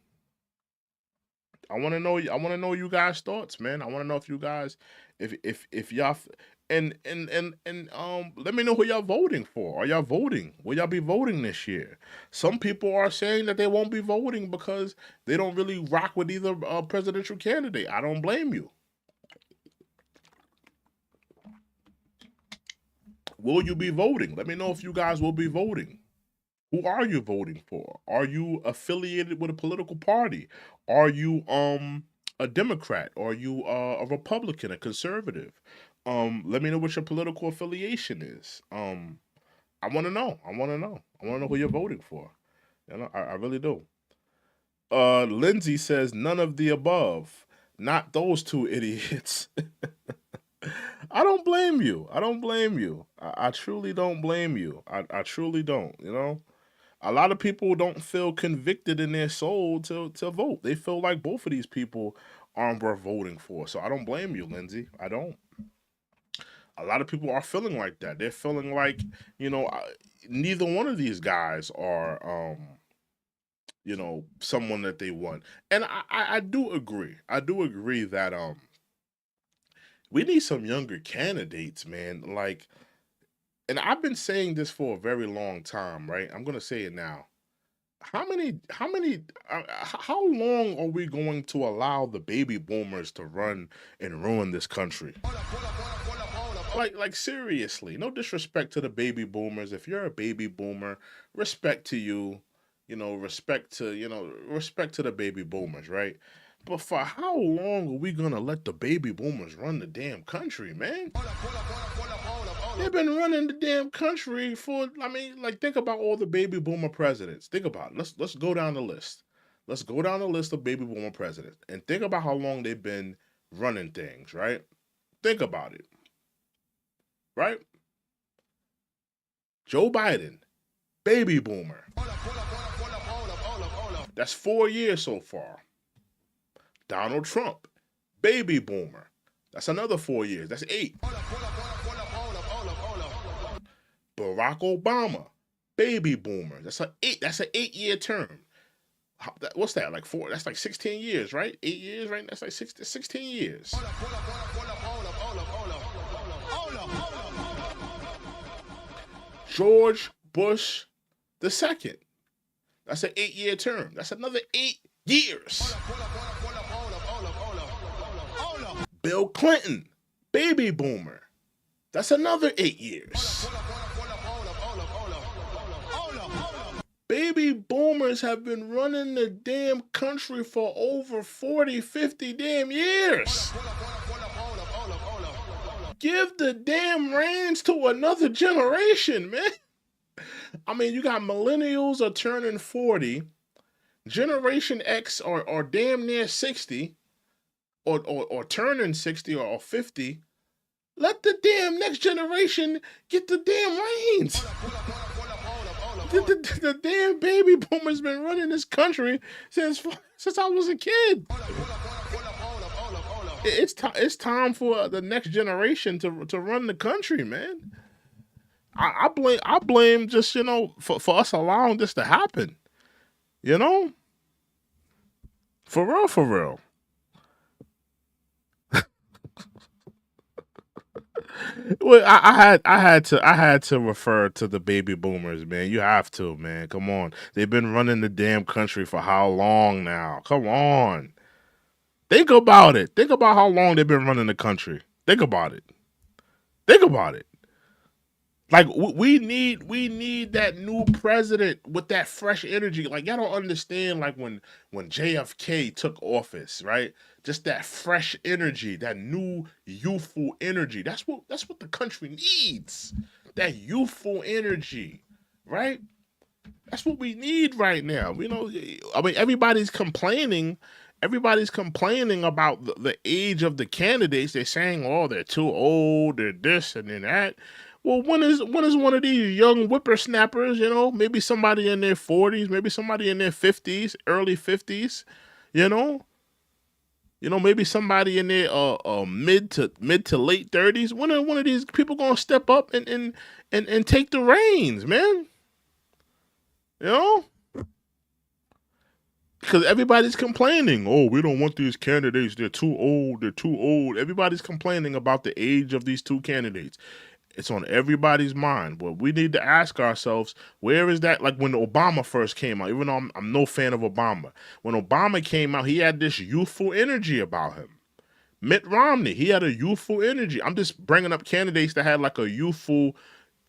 Speaker 1: I want to know you guys' thoughts, man. I want to know if you guys if y'all and let me know who y'all voting for. Are y'all voting? Will y'all be voting this year? Some people are saying that they won't be voting because they don't really rock with either presidential candidate. I don't blame you. Will you be voting? Let me know if you guys will be voting. Who are you voting for? Are you affiliated with a political party? Are you a Democrat? Are you a Republican, a conservative? Let me know what your political affiliation is. I want to know. I want to know. I want to know who you're voting for. You know, I really do. Lindsay says none of the above. Not those two idiots. I don't blame you. I don't blame you. I truly don't blame you. I truly don't, you know? A lot of people don't feel convicted in their soul to vote. They feel like both of these people aren't worth voting for. So I don't blame you, Lindsay. I don't. A lot of people are feeling like that. They're feeling like, you know, neither one of these guys are, you know, someone that they want. And I do agree. I do agree that we need some younger candidates, man. Like, and I've been saying this for a very long time, right? I'm gonna say it now. How long are we going to allow the baby boomers to run and ruin this country? Like seriously, no disrespect to the baby boomers. If you're a baby boomer, respect to you, respect to the baby boomers, right? But for how long are we gonna let the baby boomers run the damn country, man? They've been running the damn country for, like, think about all the baby boomer presidents. Think about it. Let's go down the list. Let's go down the list of baby boomer presidents and think about how long they've been running things, right? Think about it. Right? Joe Biden, baby boomer. That's 4 years so far. Donald Trump, baby boomer. That's another 4 years. That's 8. Barack Obama, baby boomer. That's an 8-year term. What's that? Like 4? That's like 16 years, right? 8 years, right? That's like 16 years. George Bush II. That's an 8-year term. That's another 8 years. Bill Clinton, baby boomer. That's another 8 years. Baby boomers have been running the damn country for over 40, 50 damn years. Give the damn reins to another generation, man. I mean, you got millennials are turning 40. Generation X are damn near 60. Or turning 60 or 50. Let the damn next generation get the damn reins. The damn baby boomers been running this country since I was a kid. It's time for the next generation to run the country, man. I blame just, for us allowing this to happen. For real. Well, I had to refer to the baby boomers, man. You have to, man. Come on. They've been running the damn country for how long now? Come on. Think about it. Think about how long they've been running the country. Think about it. Like, we need that new president with that fresh energy. Like, y'all don't understand, like, when JFK took office, right? Just that fresh energy, that new youthful energy. That's what the country needs. That youthful energy, right? That's what we need right now. Everybody's complaining. Everybody's complaining about the age of the candidates. They're saying, oh, they're too old, they're this and then that. Well, when is one of these young whippersnappers? Maybe somebody in their 40s, maybe somebody in their 50s, early 50s. You know, maybe somebody in their mid to late 30s. When are one of these people gonna step up and take the reins, man? You know, because everybody's complaining. Oh, we don't want these candidates. They're too old. They're too old. Everybody's complaining about the age of these two candidates. It's on everybody's mind. But we need to ask ourselves, where is that? Like when Obama first came out, even though I'm no fan of Obama. When Obama came out, he had this youthful energy about him. Mitt Romney, he had a youthful energy. I'm just bringing up candidates that had like a youthful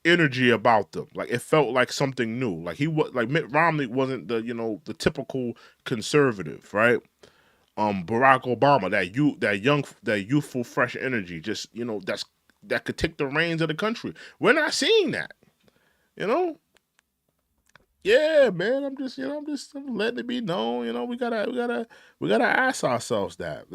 Speaker 1: energy about them. Like it felt like something new. Like he was like Mitt Romney wasn't the typical conservative, right? Barack Obama, that youthful, fresh energy, just that could take the reins of the country. We're not seeing that, you know. Yeah, man. I'm letting it be known. We gotta ask ourselves that,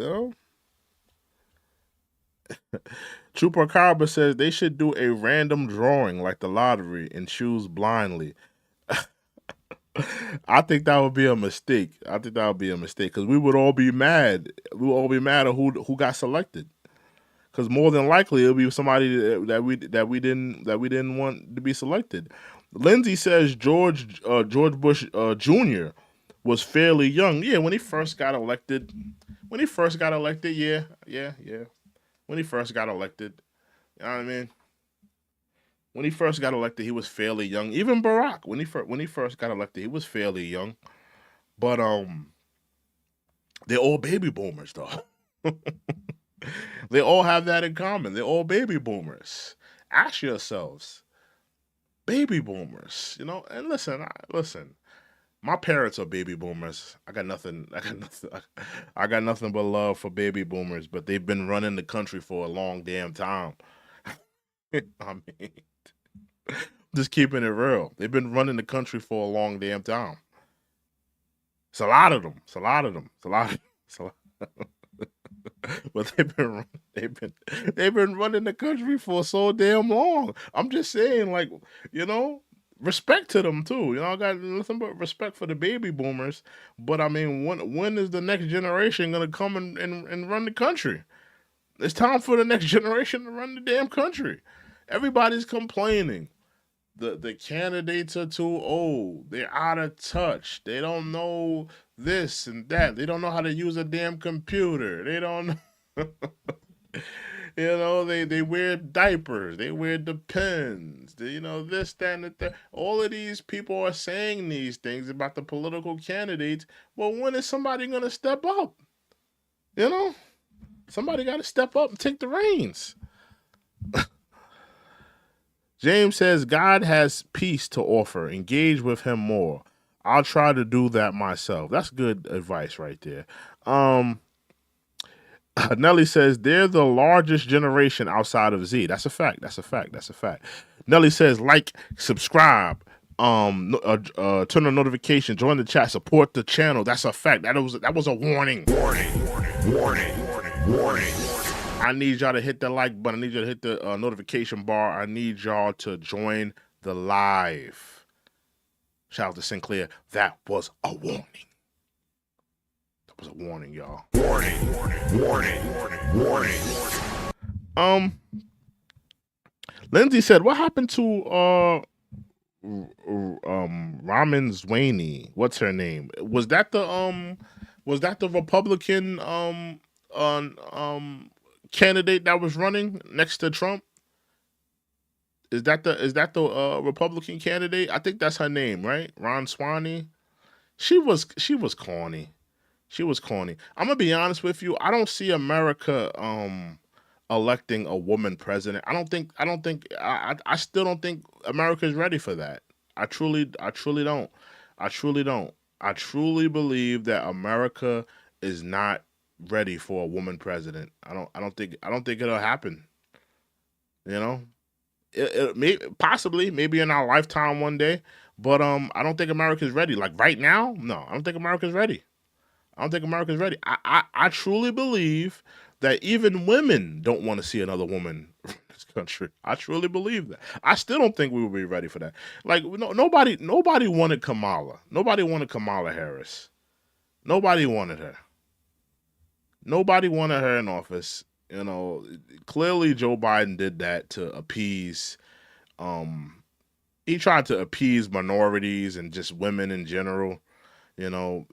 Speaker 1: Trooper Carver says they should do a random drawing like the lottery and choose blindly. I think that would be a mistake. Because we would all be mad. We would all be mad at who got selected. Because more than likely it'll be somebody that we didn't want to be selected. Lindsay says George Bush Jr. was fairly young. Yeah, when he first got elected. Yeah. When he first got elected, you know what I mean. When he first got elected, he was fairly young. Even Barack, when he first got elected, he was fairly young. But they're all baby boomers, though. They all have that in common. They're all baby boomers. Ask yourselves, baby boomers, And listen. My parents are baby boomers. I got nothing. I got nothing but love for baby boomers. But they've been running the country for a long damn time. I mean, just keeping it real. They've been running the country for a long damn time. It's a lot of them. But they've been running the country for so damn long. I'm just saying, like, respect to them too. I got nothing but respect for the baby boomers. But I mean, when is the next generation gonna come and run the country? It's time for the next generation to run the damn country. Everybody's complaining. The candidates are too old. They're out of touch. They don't know this and that. They don't know how to use a damn computer. They don't know. They wear diapers. They wear Depends. This, that, and the third. All of these people are saying these things about the political candidates. Well, when is somebody going to step up? Somebody got to step up and take the reins. James says, God has peace to offer. Engage with him more. I'll try to do that myself. That's good advice right there. Nelly says, they're the largest generation outside of Z. That's a fact. Nelly says, like, subscribe, turn on notification, join the chat, support the channel. That's a fact. That was a warning. Warning. I need y'all to hit the like button. I need y'all to hit the notification bar. I need y'all to join the live. Shout out to Sinclair. That was a warning. That was a warning, y'all. Warning. Lindsay said, what happened to Ramin Zwaney? What's her name? Was that the Republican candidate that was running next to Trump? Is that the Republican candidate? I think that's her name, right? Ron Swaney. She was corny. I'm gonna be honest with you. I don't see America electing a woman president. I still don't think America is ready for that. I truly don't. I truly believe that America is not ready for a woman president. I don't think it'll happen. It may possibly maybe in our lifetime one day, but I don't think America's ready. Like right now, no, I don't think America's ready. I truly believe that even women don't want to see another woman this country. I truly believe that. I still don't think we will be ready for that. Like nobody wanted Kamala. Nobody wanted Kamala Harris. Nobody wanted her. Nobody wanted her in office. You know, clearly Joe Biden did that to appease. Um, he tried to appease minorities and just women in general. You know,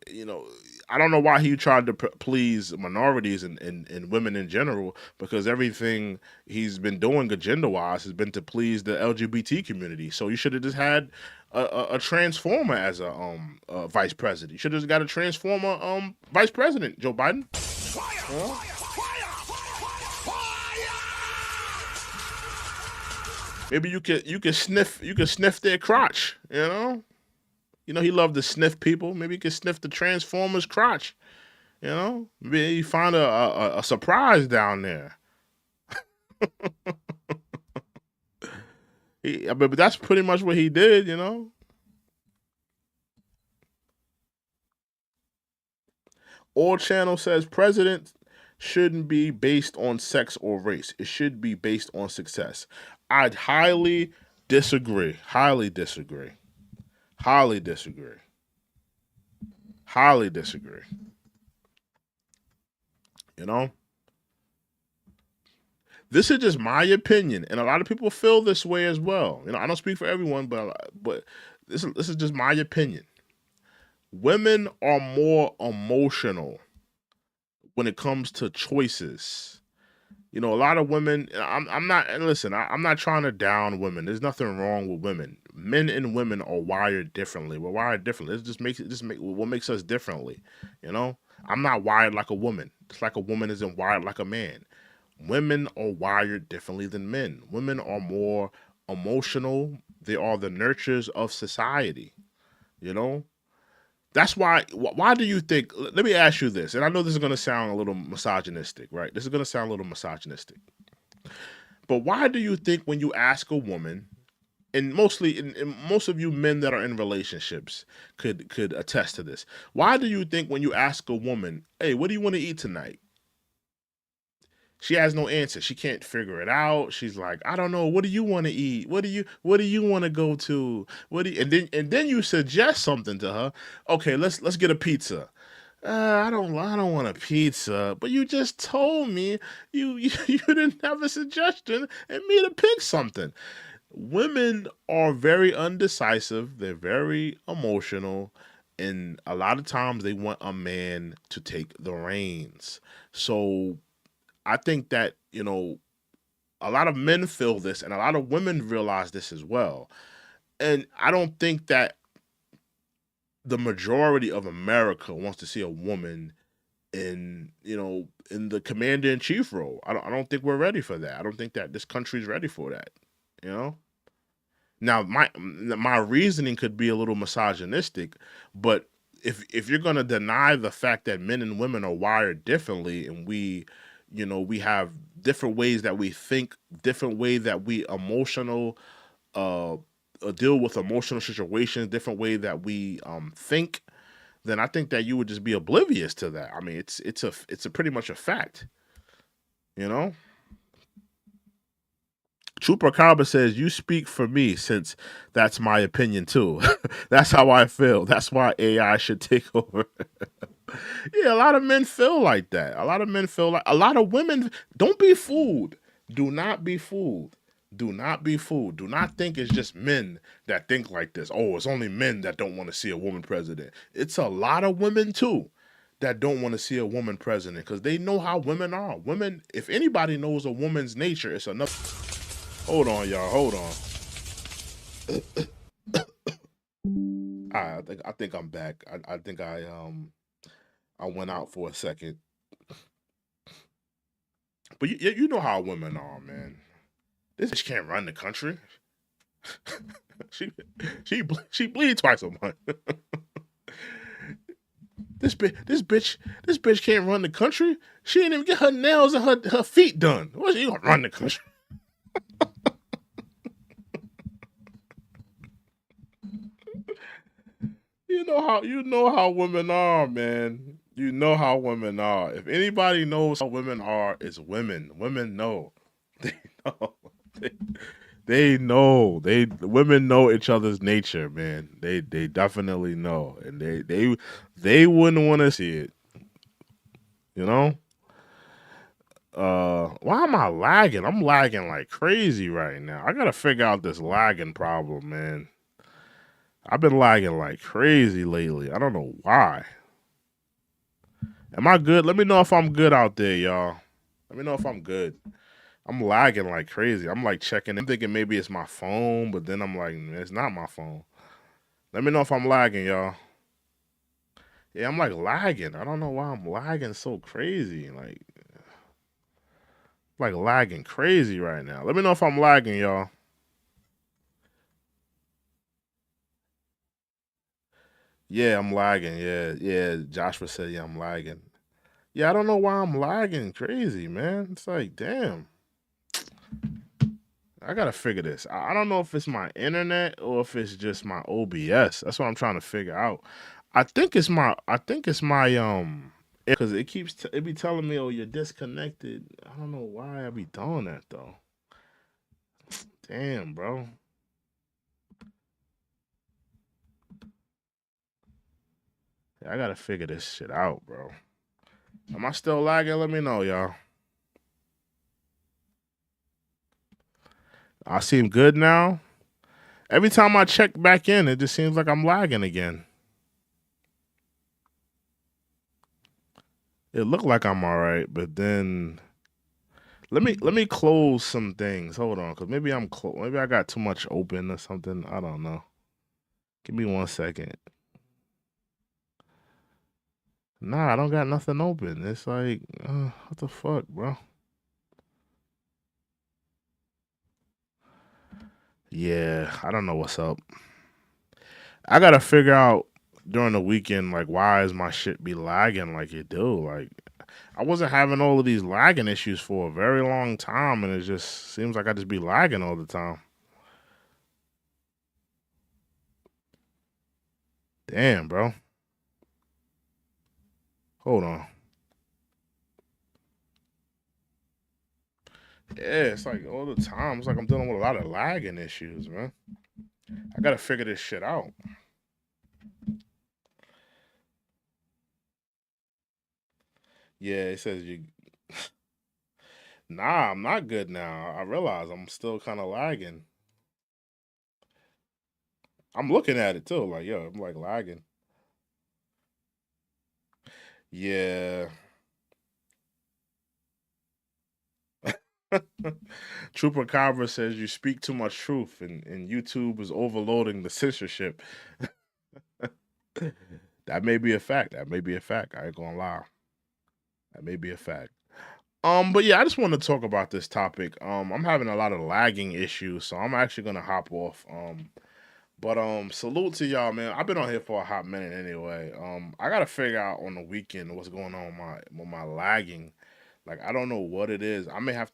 Speaker 1: I don't know why he tried to please minorities and women in general, because everything he's been doing agenda wise has been to please the LGBT community. So you should have just had a transformer as a vice president. You should have just got a transformer vice president, Joe Biden. Huh? Maybe you could sniff their crotch, you know? You know, he loved to sniff people. Maybe he could sniff the Transformers crotch. You know, maybe he find a surprise down there. But that's pretty much what he did. You know. All Channel says president shouldn't be based on sex or race. It should be based on success. I'd highly disagree. Highly disagree. Highly disagree. Highly disagree. You know? This is just my opinion, and a lot of people feel this way as well. You know, I don't speak for everyone, but this is just my opinion. Women are more emotional when it comes to choices. You know, a lot of women. I'm not. And listen, I'm not trying to down women. There's nothing wrong with women. Men and women are wired differently. We're wired differently. It just makes what makes us differently. You know, I'm not wired like a woman. It's like a woman isn't wired like a man. Women are wired differently than men. Women are more emotional. They are the nurturers of society. You know, that's why. Why do you think? Let me ask you this, and I know this is going to sound a little misogynistic, right? This is going to sound a little misogynistic. But why do you think when you ask a woman, and mostly, and most of you men that are in relationships could attest to this. Why do you think when you ask a woman, "Hey, what do you want to eat tonight?" She has no answer. She can't figure it out. She's like, I don't know. What do you want to eat? What do you want to go to? And then you suggest something to her. Okay, let's get a pizza. I don't want a pizza. But you just told me you didn't have a suggestion and me to pick something. Women are very undecisive. They're very emotional. And a lot of times they want a man to take the reins. So I think that, you know, a lot of men feel this and a lot of women realize this as well. And I don't think that the majority of America wants to see a woman in, you know, in the commander in chief role. I don't think we're ready for that. I don't think that this country's ready for that, you know? Now, my reasoning could be a little misogynistic, but if you're going to deny the fact that men and women are wired differently and we have different ways that we think, different way that we deal with emotional situations, different way that we think, then I think that you would just be oblivious to that. I mean, it's a pretty much a fact, you know. Trooper Kaba says, you speak for me since that's my opinion too. That's how I feel. That's why AI should take over. Yeah, a lot of men feel like that. A lot of men feel like, a lot of women, don't be fooled. Do not be fooled. Do not be fooled. Do not think it's just men that think like this. Oh, it's only men that don't want to see a woman president. It's a lot of women too that don't want to see a woman president because they know how women are. Women, if anybody knows a woman's nature, it's enough. Hold on, y'all. Hold on. All right, I think I'm back. I think I went out for a second. But you know how women are, man. This bitch can't run the country. she bleeds twice a month. This bitch can't run the country. She didn't even get her nails and her feet done. What's she gonna run the country? You know how women are, man. You know how women are. If anybody knows how women are, it's women. Women know. They know. They know. Women know each other's nature, man. They definitely know, and they wouldn't want to see it. You know. Why am I lagging? I'm lagging like crazy right now. I gotta figure out this lagging problem, man. I've been lagging like crazy lately. I don't know why. Am I good? Let me know if I'm good out there, y'all. Let me know if I'm good. I'm lagging like crazy. I'm like checking. I'm thinking maybe it's my phone, but then I'm like, it's not my phone. Let me know if I'm lagging, y'all. Yeah, I'm like lagging. I don't know why I'm lagging so crazy. Like lagging crazy right now. Let me know if I'm lagging, y'all. Yeah, I'm lagging. Yeah, yeah. Joshua said, yeah, I'm lagging. Yeah, I don't know why I'm lagging crazy, man. It's like, damn. I gotta figure this. I don't know if it's my internet or if it's just my OBS. That's what I'm trying to figure out. I think it's my because it be telling me, oh, you're disconnected. I don't know why I be doing that though. Damn, bro. I gotta figure this shit out, bro. Am I still lagging? Let me know, y'all. I seem good now. Every time I check back in, it just seems like I'm lagging again. It looked like I'm all right, but then let me close some things. Hold on, cause maybe maybe I got too much open or something. I don't know. Give me 1 second. Nah, I don't got nothing open. It's like, what the fuck, bro? Yeah, I don't know what's up. I gotta figure out during the weekend, like, why is my shit be lagging like it do? Like, I wasn't having all of these lagging issues for a very long time, and it just seems like I just be lagging all the time. Damn, bro. Hold on. Yeah, it's like all the time. It's like I'm dealing with a lot of lagging issues, man. I gotta figure this shit out. Yeah, it says you. Nah, I'm not good now. I realize I'm still kind of lagging. I'm looking at it too. Like, yo, I'm like lagging. Yeah. Trooper Carver says you speak too much truth, and YouTube is overloading the censorship. That may be a fact. That may be a fact. I ain't gonna lie. That may be a fact. But yeah, I just want to talk about this topic. I'm having a lot of lagging issues, so I'm actually gonna hop off. But salute to y'all, man. I've been on here for a hot minute anyway. I gotta figure out on the weekend what's going on with my lagging. Like, I don't know what it is. I may have.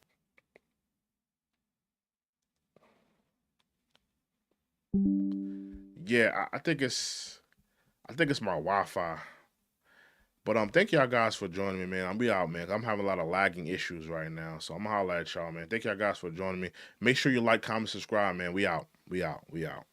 Speaker 1: Yeah, I think it's my Wi-Fi. But thank y'all guys for joining me, man. I'll be out, man. I'm having a lot of lagging issues right now, so I'm gonna holler at y'all, man. Thank y'all guys for joining me. Make sure you like, comment, subscribe, man. We out. We out. We out.